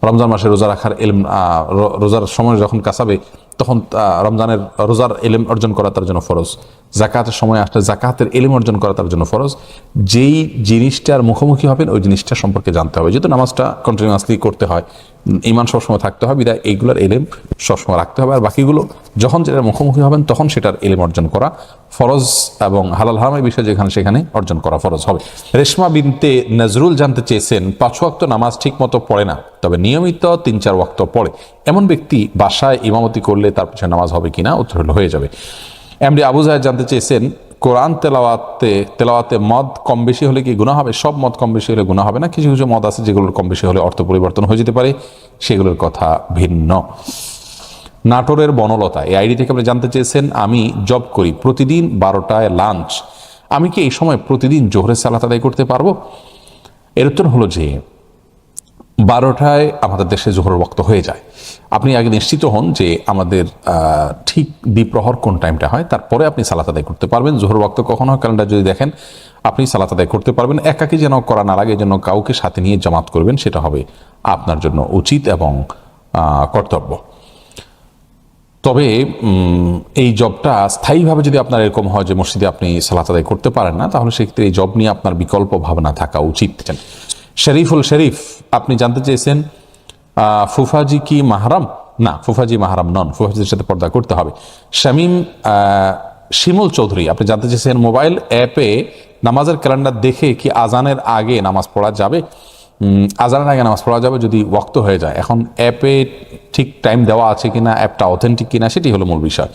রমজান মাসে রোজা রাখার ইলম, রোজার সময় যখন কাছাবে তখন রমজানের রোজার ইলম অর্জন করা তার জন্য ফরজ। জাকাতের সময় আসলে জাকাতের ইলম অর্জন করা তার জন্য ফরজ। যেই জিনিসটার মুখোমুখি হবেন ওই জিনিসটা সম্পর্কে জানতে হবে, যেহেতু নামাজটা কন্টিনিউয়াসলি করতে হয়, ঈমান সবসময় থাকতে হবে, বিধায় এইগুলোর ইলম সবসময় রাখতে হবে। আর বাকিগুলো যখন যেটার মুখোমুখি হবেন তখন সেটার ইলম অর্জন করা ফরজ, এবং হালাল হারামের বিষয় যেখানে সেখানে অর্জন করা ফরজ হবে। রেশমা বিনতে নজরুল জানতে চেয়েছেন, 5 ওয়াক্ত নামাজ ঠিক মতো পড়ে না, তবে নিয়মিত 3-4 ওয়াক্ত পড়ে, এমন ব্যক্তি বাসায় ইমামতি করলে তার পিছনে নামাজ হবে কিনা? উত্তর হলো হয়ে যাবে। এমডি আবু জাহেদ জানতে চেয়েছেন, কোরআন তেলাওয়াতে মদ কম বেশি হলে কি গুনাহ হবে? সব মদ কম বেশি হলে গুনাহ হবে না, কিছু কিছু মদ আছে যেগুলোর কম বেশি হলে অর্থ পরিবর্তন হয়ে যেতে পারে, সেগুলোর কথা ভিন্ন। নাটোরের বনলতা এই আইডি থেকে আপনি জানতে চেয়েছেন, আমি জব করি, প্রতিদিন 12টায় লাঞ্চ, আমি কি এই সময় প্রতিদিন জোহরের সালাত আদায় করতে পারবো? এর উত্তর হলো যে 12টায় আমাদের দেশে জোহরের ওয়াক্ত হয়ে যায়। আপনি আগে নিশ্চিত হন যে আমাদের ঠিক দ্বিপ্রহর কোন টাইমটা হয়, তারপরে আপনি সালাত আদায় করতে পারবেন। জোহরের ওয়াক্ত কখন হয় ক্যালেন্ডার যদি দেখেন, আপনি সালাত আদায় করতে পারবেন। একাকি যেন করা না লাগে, যেন কাউকে সাথে নিয়ে জামাত করবেন, সেটা হবে আপনার জন্য উচিত এবং কর্তব্য। তবে এই জবটা স্থায়ীভাবে যদি আপনার এরকম হয় যে মসজিদে আপনি সালাত আদায় করতে পারেন না, তাহলে সেক্ষেত্রে এই জব নিয়ে আপনার বিকল্প ভাবনা থাকা উচিত। শরীফুল শরীফ আপনি জানতে চেয়েছেন, ফুফাজি কি মাহরাম? না, ফুফাজি মাহরাম নন, ফুফাজির সাথে পর্দা করতে হবে। শামীম শিমুল চৌধুরী আপনি জানতে চেয়েছেন, মোবাইল অ্যাপে নামাজের ক্যালেন্ডার দেখে কি আজানের আগে নামাজ পড়া যাবে? আজানের আগে নামাজ পড়া যাবে যদি ওয়াক্ত হয়ে যায়। এখন অ্যাপে ঠিক টাইম দেওয়া আছে কিনা, অ্যাপটা অথেন্টিক কিনা, সেটি হলো মূল বিষয়।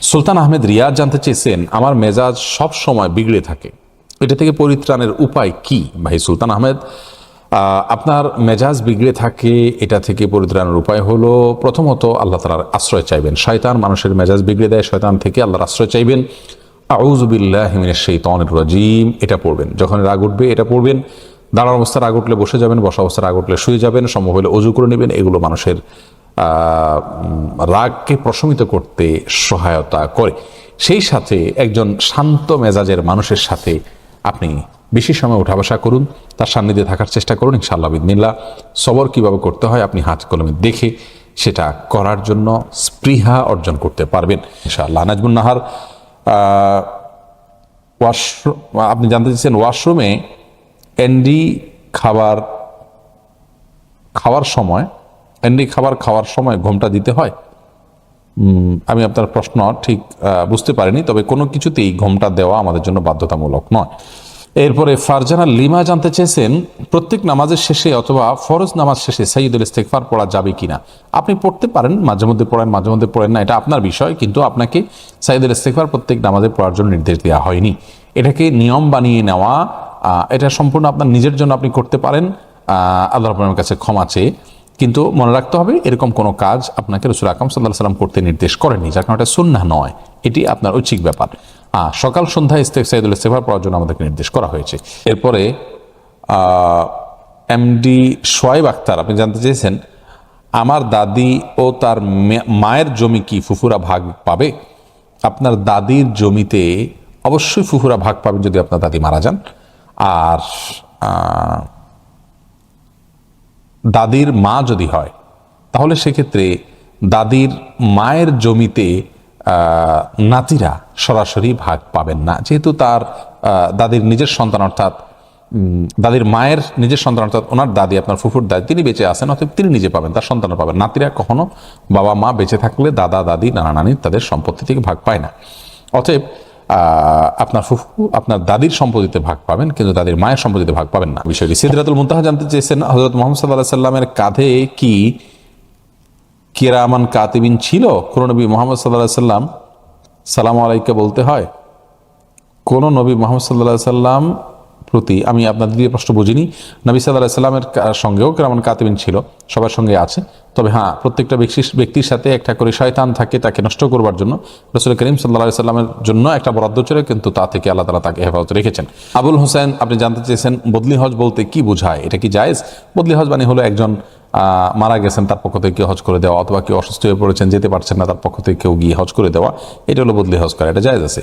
সুলতান আহমেদ রিয়াজ জানতে চেয়েছেন, আমার মেজাজ সব সময় বিগড়ে থাকে, এটা থেকে পরিত্রাণের উপায় কি? ভাই সুলতান আহমেদ, আপনার মেজাজ বিগড়ে থাকে, এটা থেকে পরিত্রাণের উপায় হলো প্রথমত আল্লাহ তাআলার আশ্রয় চাইবেন। শয়তান মানুষের মেজাজ বিগড়ে দেয়, শয়তান থেকে আল্লাহর আশ্রয় চাইবেন। আউযু বিল্লাহি মিনাশ শাইতানির রাজিম এটা পড়বেন। যখন রাগ উঠবে এটা পড়বেন। দাঁড়ানো অবস্থায় রাগ উঠলে বসে যাবেন, বসা অবস্থায় রাগ উঠলে শুয়ে যাবেন, সম্ভব হলে অজু করে নেবেন। এগুলো মানুষের রাগকে প্রশমিত করতে সহায়তা করে। সেই সাথে একজন শান্ত মেজাজের মানুষের সাথে আপনি বেশি সময় উঠা বসা করুন, তার সান্নিধ্যে থাকার চেষ্টা করুন। ইনশাআল্লাহ বিদিনিল্লাহ সবর কিভাবে করতে হয় আপনি হাত কলমে দেখে সেটা করার জন্য স্পৃহা অর্জন করতে পারবেন ইনশাআল্লাহ। নাজমুন নাহার আপনি জানতে চাইছেন, ওয়াশরুমে এন্ডি খাওয়ার সময় ঘোমটা দিতে হয়? আমি আপনার প্রশ্ন ঠিক বুঝতে পারিনি, তবে কোনো কিছুতেই ঘোমটা দেওয়া আমাদের জন্য বাধ্যতামূলক নয়। এরপরে ফারজানা লিমা জানতে চেয়েছেন, প্রত্যেক নামাজের শেষে অথবা ফরজ নামাজ শেষে সাইয়্যিদুল ইস্তিগফার পড়া যাবে কিনা? আপনি পড়তে পারেন, মাঝে মধ্যে পড়েন, মাঝে মধ্যে পড়েন না, এটা আপনার বিষয়, কিন্তু আপনাকে সাইয়্যিদুল ইস্তিগফার প্রত্যেক নামাজে পড়ার জন্য নির্দেশ দেওয়া হয়নি। এটাকে নিয়ম বানিয়ে নেওয়া, এটা সম্পূর্ণ আপনার নিজের জন্য আপনি করতে পারেন আল্লাহ রাব্বুল কাছে ক্ষমা চেয়ে, কিন্তু মনে রাখতে হবে এরকম কোনো কাজ আপনাকে রাসূল আকরাম সাল্লাল্লাহু আলাইহি ওয়াসাল্লাম করতে নির্দেশ করেননি, যার কারণে এটা সুন্নাহ নয়, এটি আপনার ঐচ্ছিক ব্যাপার। সকাল সন্ধ্যায় সাইয়্যিদুল ইস্তিগফার পড়ার জন্য আমাদেরকে নির্দেশ করা হয়েছে। এরপরে এমডি শোয়েব আক্তার আপনি জানতে চেয়েছেন, আমার দাদি ও তার মায়ের জমি কি ফুফুরা ভাগ পাবে? আপনার দাদির জমিতে অবশ্যই ফুফুরা ভাগ পাবেন যদি আপনার দাদি মারা যান। আর দাদির মা যদি হয় তাহলে সেক্ষেত্রে দাদির মায়ের জমিতে নাতিরা সরাসরি ভাগ পাবেন না, যেহেতু তার দাদির নিজের সন্তান, অর্থাৎ দাদির মায়ের নিজের সন্তান, অর্থাৎ ওনার দাদি আপনার ফুফুর দাদি তিনি বেঁচে আছেন, অর্থাৎ তিনি নিজে পাবেন, তার সন্তানরা পাবেন। নাতিরা কখনো বাবা মা বেঁচে থাকলে দাদা দাদি নানা নানি তাদের সম্পত্তি থেকে ভাগ পায় না। অতএব আপনার ফুফু আপনার দাদির সম্পত্তিতে ভাগ পাবেন, কিন্তু দাদির মায়ের সম্পত্তিতে ভাগ পাবেন না। বিষয়টি সিদরাতুল মুনতাহা জানতে চেয়েছেন, হযরত মুহাম্মদ সাল্লাল্লাহু আলাইহি সাল্লামের কাঁধে কি কিরামান কাতিবিন ছিল? কোন নবী মুহাম্মদ সাল্লাল্লাহু আলাইহি সাল্লাম সালাম আলাইকা বলতে হয়? কোন নবী মুহাম্মদ সাল্লাল্লাহু আলাইহি সাল্লাম প্রতি, আমি আপনাদের দিয়ে প্রশ্ন বুঝিনি। নবী সাল্লাল্লাহু আলাইহি সাল্লামের সঙ্গেও কিরামান কাতিবিন ছিল, সবার সঙ্গে আছে। তবে হ্যাঁ, প্রত্যেকটা ব্যক্তির সাথে একটা করে শয়তান থাকে তাকে নষ্ট করবার জন্য। রাসূল করিম সাল্লাল্লাহু আলাইহি সাল্লামের জন্য একটা বরাদ্দ ছিল, কিন্তু তা থেকে আল্লাহ তাআলা তাকে হেফাজত রেখেছেন। আবুল হোসেন আপনি জানতে চেয়েছেন বদলি হজ বলতে কি বোঝায়, এটা কি জায়েজ? বদলি হজ মানে হলো একজন মারা গেছেন, তার পক্ষ থেকে কেউ হজ করে দেওয়া, অথবা কেউ অসুস্থ হয়ে পড়েছেন, যেতে পারছেন না, তার পক্ষ থেকে কেউ গিয়ে হজ করে দেওয়া, এটা হলো বদলি হজ করা, এটা জায়েজ আছে।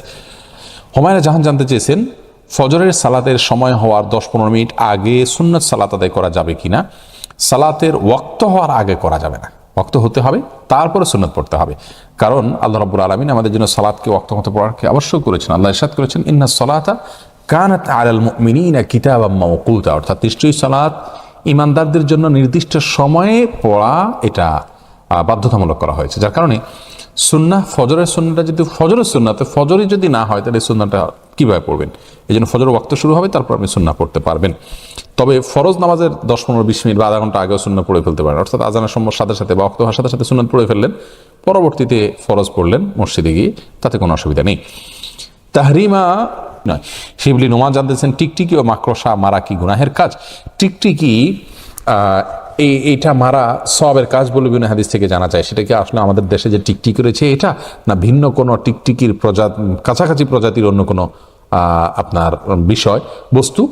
হুমায়রা জাহান জানতে চেয়েছেন ফজরের সালাতের সময় হওয়ার 10-15 মিনিট আগে সুন্নত সালাত আদায় করা যাবে কিনা? সালাতের ওয়াক্ত হওয়ার আগে করা যাবে না, ওয়াক্ত হতে হবে তারপরে সুন্নত পড়তে হবে। কারণ আল্লাহ রাব্বুল আলামিন আমাদের জন্য সালাতকে ওয়াক্ত মতো পড়াকে আবশ্যক করেছেন। আল্লাহ ইরশাদ করেছেন, ইন্নাস সালাতা কানাত আলাল মুমিনিনা কিতাবাম মাওকুতা, অর্থাৎ নিশ্চয়ই সালাত ইমানদারদের জন্য নির্দিষ্ট সময়ে পড়া এটা বাধ্যতামূলক করা হয়েছে। যার কারণে সুন্নাহ, ফজরের সুন্নাহটা যদি ফজরের সুন্নাতে ফজরই যদি না হয়, তাহলে সুন্নাহটা কিভাবে পড়বেন? এই জন্য ফজরের ওয়াক্ত শুরু হবে, তারপর আপনি সুন্নাহ পড়তে পারবেন। তবে ফরজ নামাজের 10-15-20 মিনিট বা আধা ঘন্টা আগেও সুন্নাহ পড়ে ফেলতে পারেন, অর্থাৎ আজানের সময় সাথে সাথে বা ওয়াক্ত হওয়ার সাথে সাথে সুন্নাহ পড়ে ফেললেন, পরবর্তীতে ফরজ পড়লেন মসজিদে গিয়ে, তাতে কোনো অসুবিধা নেই। তাহরিমা নয়। শিবলি নোমান জানতেছেন টিকটিকি ও মাকড়সা মারা কি গুনাহের কাজ? টিকটিকি এইটা মারা সওয়াবের কাজ বলে বিভিন্ন হাদিস থেকে জানা যায়। সেটা কি আসলে আমাদের দেশে যে টিকটিকি রয়েছে এটা, না ভিন্ন কোনো টিকটিকির কাছাকাছি প্রজাতির অন্য কোনো আপনার বিষয় বস্তু,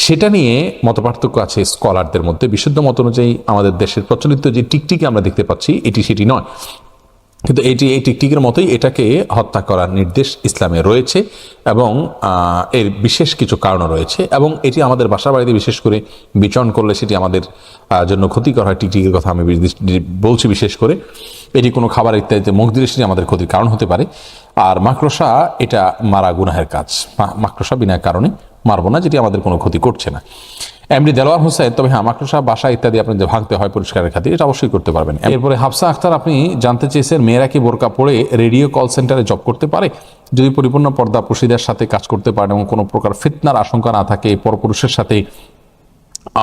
সেটা নিয়ে মতপার্থক্য আছে স্কলারদের মধ্যে। বিশুদ্ধ মত অনুযায়ী আমাদের দেশের প্রচলিত যে টিকটিকি আমরা দেখতে পাচ্ছি এটি সেটি নয়, কিন্তু এই টিকটিকির মতোই এটাকে হত্যা করার নির্দেশ ইসলামে রয়েছে, এবং এর বিশেষ কিছু কারণ রয়েছে, এবং এটি আমাদের বাসা বাড়িতে বিশেষ করে বিচরণ করলে সেটি আমাদের জন্য ক্ষতিকর হয়। টিকটিকির কথা আমি বলছি বিশেষ করে, এটি কোনো খাবার ইত্যাদিতে মুখ দিলে সেটি আমাদের ক্ষতির কারণ হতে পারে। আর মাকড়সা এটা মারা গুনাহের কাজ, মাকড়সা বিনা কারণে মারবো না, যেটি আমাদের কোনো ক্ষতি করছে না। এমডি দেলোয়ার হোসেন, তবে হ্যাঁ, মাকড়সা বাসা ইত্যাদি আপনি যে ভাঙতে হয় পরিষ্কারের খাতিরে, এটা অবশ্যই করতে পারবেন। এরপরে হাফসা আক্তার আপনি জানতে চেয়েছেন মেয়েরা কি বোরকা পরে রেডিও কল সেন্টারে জব করতে পারে? যদি পরিপূর্ণ পর্দা প্রসিদার সাথে কাজ করতে পারেন এবং কোনো প্রকার ফিতনার আশঙ্কা না থাকে, পরপুরুষের সাথে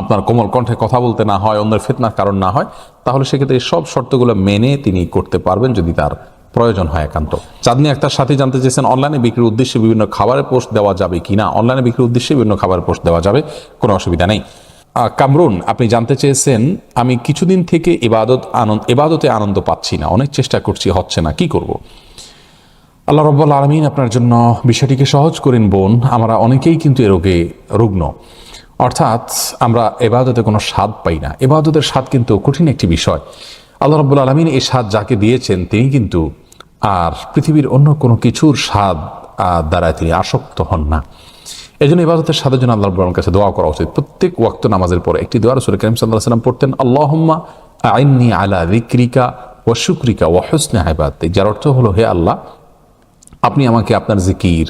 আপনার কোমল কণ্ঠে কথা বলতে না হয়, অন্যের ফিতনার কারণ না হয়, তাহলে সেক্ষেত্রে সব শর্তগুলো মেনে তিনি করতে পারবেন, যদি তার প্রয়োজন হয় একান্ত। চাঁদনি আক্তার সাথে জানতে চেয়েছেন অনলাইনে বিক্রির উদ্দেশ্যে বিভিন্ন খাবারের পোস্ট দেওয়া যাবে কিনা? অনলাইনে বিক্রির উদ্দেশ্যে বিভিন্ন খাবারের পোস্ট দেওয়া যাবে, কোনো অসুবিধা নেই। কামরুন আপনি জানতে চেয়েছেন আমি কিছুদিন থেকে ইবাদতে আনন্দ পাচ্ছি না, অনেক চেষ্টা করছি, হচ্ছে না, কি করব? আল্লাহ রাব্বুল আলামিন আপনার জন্য বিষয়টিকে সহজ করেন বোন। আমরা অনেকেই কিন্তু এ রোগে রুগ্ন, অর্থাৎ আমরা ইবাদতে কোনো স্বাদ পাই না। ইবাদতের স্বাদ কিন্তু কঠিন একটি বিষয়। আল্লাহ রাব্বুল আলামিন এই স্বাদ যাকে দিয়েছেন তিনি কিন্তু আর পৃথিবীর অন্য কোনো কিছুর স্বাদ দ্বারা তিনি আসক্ত হন না। এই জন্য ইবাদতের স্বাদের জন্য আল্লাহ রাব্বুল কাছে দোয়া করা উচিত। প্রত্যেক ওয়াক্ত নামাজের পরে একটি দোয়া রাসূল কারীম সাল্লাল্লাহু আলাইহি ওয়াসাল্লাম পড়তেন, আল্লাহুম্মা আইন্নি আলা যিকরিকা ওয়া শুকরিকা ওয়া হুসনি ইবাদাতিক, যার অর্থ হলো হে আল্লাহ, আপনি আমাকে আপনার জিকির,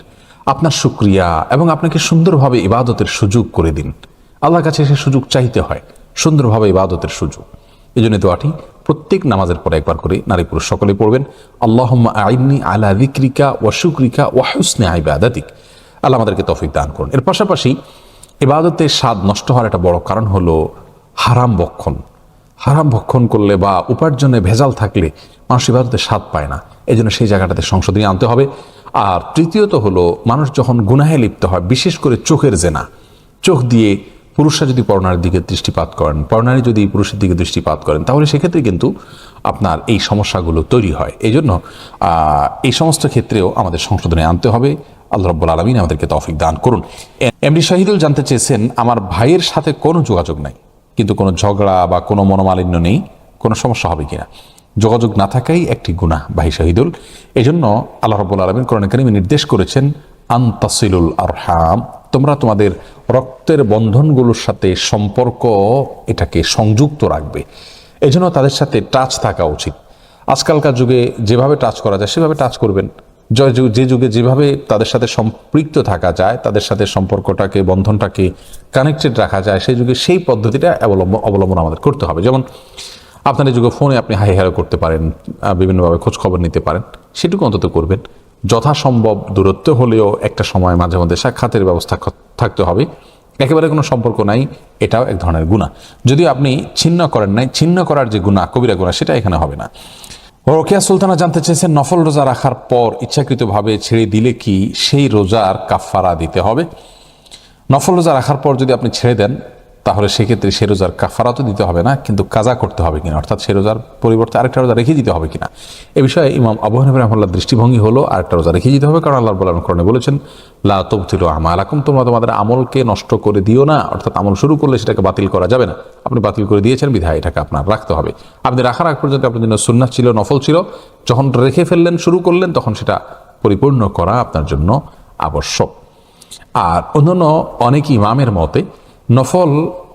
আপনার শুকরিয়া এবং আপনাকে সুন্দরভাবে ইবাদতের সুযোগ করে দিন। আল্লাহর কাছে সে সুযোগ চাইতে হয়, সুন্দরভাবে ইবাদতের সুযোগ। এই জন্য দোয়াটি প্রত্যেক নামাজের পরে একবার করে নারী পুরুষ সকলে পড়বেন, আল্লাহুম্মা আইন্নি আলা যিকরিকা ওয়া শুকরিকা ওয়া হুসনি ইবাদাতিক। আল্লাহ আমাদেরকে তৌফিক দান করুন। এর পাশাপাশি ইবাদতের স্বাদ নষ্ট হওয়ার একটা বড় কারণ হলো হারাম ভক্ষণ। হারাম ভক্ষণ করলে বা উপার্জনে ভেজাল থাকলে মানুষ ইবাদতের স্বাদ পায় না। এই জন্য সেই জায়গাটাতে সংশোধনী আনতে হবে। আর তৃতীয়ত হলো মানুষ যখন গুনাহে লিপ্ত হয়, বিশেষ করে চোখের জেনা, চোখ দিয়ে পুরুষরা যদি পরনারীর দিকে দৃষ্টিপাত করেন, পরনারী যদি পুরুষের দিকে দৃষ্টিপাত করেন, তাহলে সেক্ষেত্রে কিন্তু আপনার এই সমস্যাগুলো তৈরি হয়। এই জন্য এই সমস্ত ক্ষেত্রেও আমাদের সংশোধনে আনতে হবে। আল্লাহ রাব্বুল আলামিন আমাদেরকে তৌফিক দান করুন। এমডি শাহিদুল জানতে চেয়েছেন আমার ভাইয়ের সাথে কোনো যোগাযোগ নাই, কিন্তু কোনো ঝগড়া বা কোনো মনোমালিন্য নেই, কোনো সমস্যা হবে কিনা? যোগাযোগ না থাকাই একটি গুনাহ ভাই শাহিদুল। এই জন্য আল্লাহ রাব্বুল আলামিন কোরআনে কারিমে নির্দেশ করেছেন আনতাসিলুল আরহাম, তোমরা তোমাদের রক্তের বন্ধনগুলোর সাথে সম্পর্ক এটাকে সংযুক্ত রাখবে। এই জন্য তাদের সাথে টাচ থাকা উচিত। আজকালকার যুগে যেভাবে টাচ করা যায় সেভাবে টাচ করবেন। যে যুগে যেভাবে তাদের সাথে সম্পৃক্ত থাকা যায়, তাদের সাথে সম্পর্কটাকে, বন্ধনটাকে কানেক্টেড রাখা যায়, সেই যুগে সেই পদ্ধতিটা অবলম্বন আমাদের করতে হবে। যেমন আপনার যুগে ফোনে আপনি হাই হ্যালো করতে পারেন, বিভিন্নভাবে খোঁজ খবর নিতে পারেন, সেটুকু অন্তত করবেন। যথাসম্ভব দূরত্ব হলেও একটা সময় মাঝে মধ্যে সাক্ষাতের ব্যবস্থা থাকতে হবে। একেবারে কোনো সম্পর্ক নাই, এটাও এক ধরনের গুনাহ। যদিও আপনি ছিন্ন করেন নাই, ছিন্ন করার যে গুনাহ, কবিরা গুনাহ, সেটা এখানে হবে না। রোকেয়া সুলতানা জানতে চেয়েছেন, নফল রোজা রাখার পর ইচ্ছাকৃতভাবে ছেড়ে দিলে কি সেই রোজার কাফারা দিতে হবে? নফল রোজা রাখার পর যদি আপনি ছেড়ে দেন, তাহলে সেক্ষেত্রে সে রোজার কাফারা তো দিতে হবে না, কিন্তু কাজা করতে হবে কিনা, অর্থাৎ সে রোজার পরিবর্তে আরেকটা রোজা রেখে দিতে হবে কিনা, এ বিষয়ে ইমাম আবু হানিফা রাহিমাহুল্লাহর দৃষ্টিভঙ্গি হলো আরেকটা রোজা রেখে দিতে হবে। কারণ আল্লাহ রাব্বুল আলামিন কোরআনে বলেছেন, লা তুবতিলু আমালাকুম, তোমরা তোমাদের আমলকে নষ্ট করে দিও না, অর্থাৎ আমল শুরু করলে সেটাকে বাতিল করা যাবে না। আপনি বাতিল করে দিয়েছেন বিধায় এটাকে আপনার রাখতে হবে। আপনি রাখার আগ পর্যন্ত আপনার জন্য সুন্নাহ ছিল, নফল ছিল, যখন রেখে ফেললেন, শুরু করলেন, তখন সেটা পরিপূর্ণ করা আপনার জন্য আবশ্যক। আর অন্যান্য অনেক ইমামের মতে নফল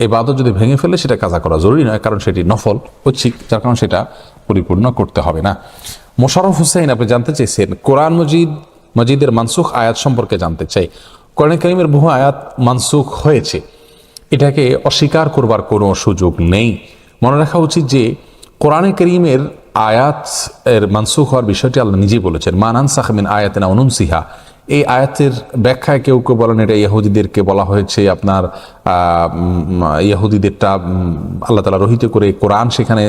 ইবাদত যদি ভেঙে ফেলে সেটা কাজা করা জরুরি নয়, কারণ সেটি নফল ঐচ্ছিক, যার কারণে সেটা পরিপূর্ণ করতে হবে না। মোশাররফ হোসেন, আপনি জানতে চেয়েছেন কোরআন মজিদের মানসুখ আয়াত সম্পর্কে জানতে চাই। কোরআন কারীমের বহু আয়াত মানসুখ হয়েছে, এটাকে অস্বীকার করবার কোনো সুযোগ নেই। মনে রাখা উচিত যে কোরআন কারীমের আয়াত এর মানসুখ হওয়ার বিষয়টি আল্লাহ নিজেই বলেছেন, মা নানসাখ মিন আয়াতিন আও নুনসিহা। এই আয়াতের ব্যাখ্যায় কেউ কেউ বলেন এটা ইহুদিদেরকে বলা হয়েছে, আপনার ইহুদিদেরটা আল্লাহ তাআলা রহিত করে কোরআন সেখানে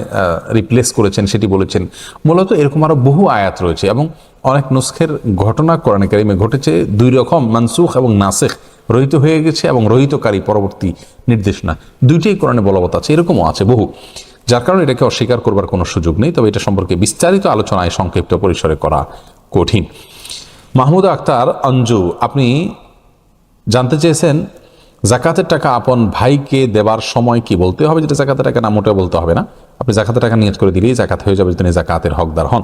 রিপ্লেস করেছেন, সেটি বলেছেন। মূলত এরকম আরো বহু আয়াত রয়েছে এবং অনেক নুসখের ঘটনা কোরআনে কারিমে ঘটেছে। দুই রকম, মানসুখ এবং নাসেখ, রহিত হয়ে গেছে এবং রহিতকারী পরবর্তী নির্দেশনা, দুইটাই কোরআনে বলবৎ আছে, এরকমও আছে বহু, যার কারণে এটাকে অস্বীকার করবার কোনো সুযোগ নেই। তবে এটা সম্পর্কে বিস্তারিত আলোচনায় সংক্ষিপ্ত পরিসরে করা কঠিন। মাহমুদা আক্তার অঞ্জু, আপনি জানতে চেয়েছেন জাকাতের টাকা আপন ভাইকে দেবার সময় কি বলতে হবে? যেটা জাকাতের টাকা না, মোটেও বলতে হবে না। আপনি জাকাতের টাকা নিয়ত করে দিলেই জাকাত হয়ে যাবে, তিনি জাকাতের হকদার হন।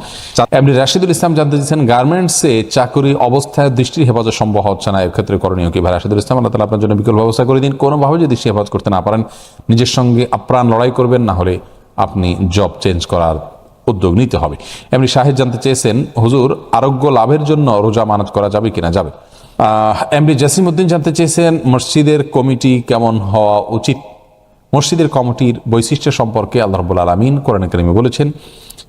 এমনি রাশিদুল ইসলাম জানতে চেয়েছেন গার্মেন্টসে চাকরি অবস্থায় দৃষ্টির হেফাজত সম্ভব হচ্ছে না, এর ক্ষেত্রে করণীয় কি? ভাই রাশিদুল ইসলাম, আল্লাহ তাআলা আপনার জন্য বিকল্প ব্যবস্থা করে দিন। কোনোভাবে যদি দৃষ্টি হেফাজত করতে না পারেন, নিজের সঙ্গে আপ্রাণ লড়াই করবেন, না হলে আপনি জব চেঞ্জ করার উদ্যোগ নিতে হবে। এমনি শাহেদ জানতে চেয়েছেন, হুজুর আরোগ্য লাভের জন্য রোজা মানত করা যাবে কিনা? যাবে। এমডি জাসিম উদ্দিন জানতে চেয়েছেন মসজিদের কমিটি কেমন হওয়া উচিত? মসজিদের কমিটির বৈশিষ্ট্য সম্পর্কে আল্লাহ রাব্বুল আলামিন কোরআনে কারিমে বলেছেন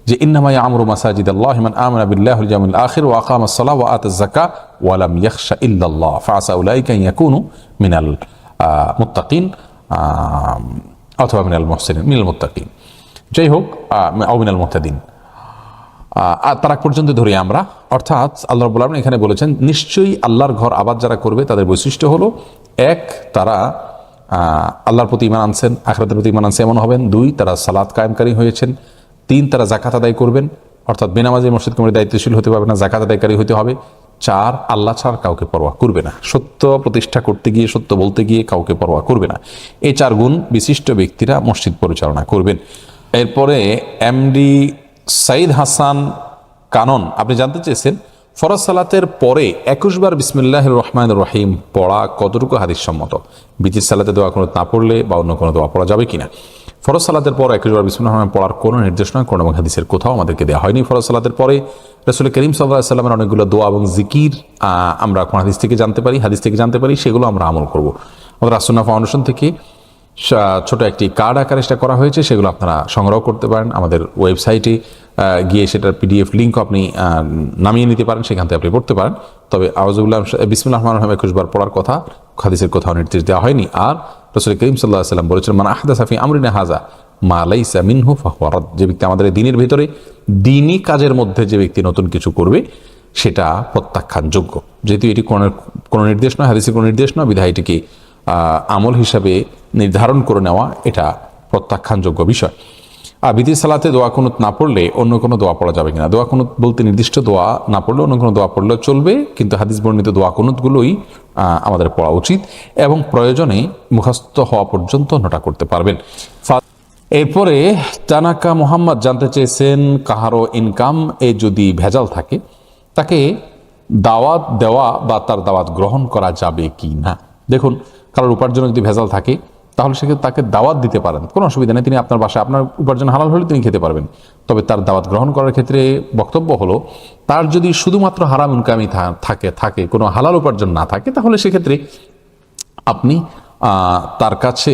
যে ইন্নামা ইয়ামুরু মাসাজিদাল্লাহি মান আমানা বিল্লাহি ওয়াল ইয়াউমিল আখির ওয়া আকামাস সালাহ ওয়া আতাজ যাকাহ ওয়া লাম ইয়াখশা ইল্লাল্লাহ ফাআসা উলাইকা ইয়াকুনু মিনাল মুত্তাকিন অথবা মিনাল মুহসিনিন, মিনাল মুত্তাকিন, যাই হোক, আও মিনাল মুহতাদিন। তার আগ পর্যন্ত ধরি আমরা, অর্থাৎ আল্লাহ রাব্বুল আলামিন এখানে বলেছেন নিশ্চয়ই আল্লাহর ঘর আবাদ যারা করবে তাদের বৈশিষ্ট্য হলো, এক, তারা আল্লাহর প্রতি ঈমান আনছেন, আখিরাতের প্রতি ঈমান আনছে এমন হবেন। দুই, তারা সালাত কায়েমকারী হয়েছেন। তিন, তারা যাকাত আদায় করবেন, অর্থাৎ বেনামাজি মসজিদ কমিটির দায়িত্বশীল হতে পারবে না, যাকাত আদায়কারী হতে হবে। চার, আল্লাহ ছাড়া কাউকে পরোয়া করবে না, সত্য প্রতিষ্ঠা করতে গিয়ে, সত্য বলতে গিয়ে কাউকে পরোয়া করবে না। এই চার গুণ বিশিষ্ট ব্যক্তিরা মসজিদ পরিচালনা করবেন। এরপরে এমডি সাইদ হাসান কানন, আপনি জানতে চেয়েছেন ফরজ সালাতের পরে 21 বার বিসমিল্লাহির রহমানির রহিম পড়া কতটুকু হাদিস সম্মত? বিতির সালাতে দোয়া কুনুত না পড়লে বা অন্য কোনো দোয়া পড়া যাবে কিনা? ফরজ সালাতের পর 21 বার বিসমিল্লাহির রহমান পড়ার কোনো নির্দেশনা কোন হাদিসের কোথাও আমাদেরকে দেওয়া হয়নি। ফরজ সালাতের পরে রাসূল করিম সাল্লাল্লাহু আলাইহি ওয়াসাল্লামের অনেকগুলো দোয়া এবং জিকির আমরা কোন হাদিস থেকে জানতে পারি, সেগুলো আমরা আমল করব। আমাদের আসুন্নাহ ফাউন্ডেশন থেকে ছোট একটি কার্ড আকারে সেটা করা হয়েছে, সেগুলো আপনারা সংগ্রহ করতে পারেন। আমাদের ওয়েবসাইটে গিয়ে সেটার পিডিএফ লিঙ্ক আপনি নামিয়ে নিতে পারেন, সেখান থেকে আপনি পড়তে পারেন। তবে আউযুবিল্লাহ বিসমিল্লাহির রহমানির রহিম 21 বার পড়ার কথা হাদিসের কোথাও নির্দেশ দেওয়া হয়নি। আর রাসূল করিম সাল্লাল্লাহু আলাইহি ওয়াসাল্লাম বলেছেন, মান আহদাসা ফি আমরিনা হাযা মা লাইসা মিনহু ফাহুয়া রাদ। যে ব্যক্তি আমাদের দ্বীনের ভিতরে দ্বীনি কাজের মধ্যে যে ব্যক্তি নতুন কিছু করবে সেটা প্রত্যাখ্যানযোগ্য। যেহেতু এটি কোনো নির্দেশ নয়, হাদিসের কোনো নির্দেশ নয়, বিধায় এটিকে আমল হিসাবে নির্ধারণ করে নেওয়া এটা প্রত্যাখ্যানযোগ্য বিষয়। আর বিতির সালাতে দোয়া কুনুত না পড়লে অন্য কোনো দোয়া পড়া যাবে কিনা? দোয়া কুনুত বলতে নির্দিষ্ট দোয়া না পড়লে অন্য কোনো দোয়া পড়লেও চলবে, কিন্তু হাদিস বর্ণিত দোয়া কুনুতগুলোই আমাদের পড়া উচিত এবং প্রয়োজনে মুখস্থ হওয়া পর্যন্ত নোটা করতে পারবেন। এরপরে তানাকা মোহাম্মদ জানতে চেয়েছেন কাহারো ইনকাম যদি ভেজাল থাকে তাকে দাওয়াত দেওয়া বা তার দাওয়াত গ্রহণ করা যাবে কি না? দেখুন, কারোর উপার্জনে যদি ভেজাল থাকে তাহলে সেক্ষেত্রে তাকে দাওয়াত দিতে পারেন, কোনো অসুবিধা নেই। তিনি আপনার বাসায়, আপনার উপার্জন হালাল হলে তিনি খেতে পারবেন। তবে তার দাওয়াত গ্রহণ করার ক্ষেত্রে বক্তব্য হলো, তার যদি শুধুমাত্র হারাম ইনকামই থাকে, কোনো হালাল উপার্জন না থাকে, তাহলে সেক্ষেত্রে আপনি তার কাছে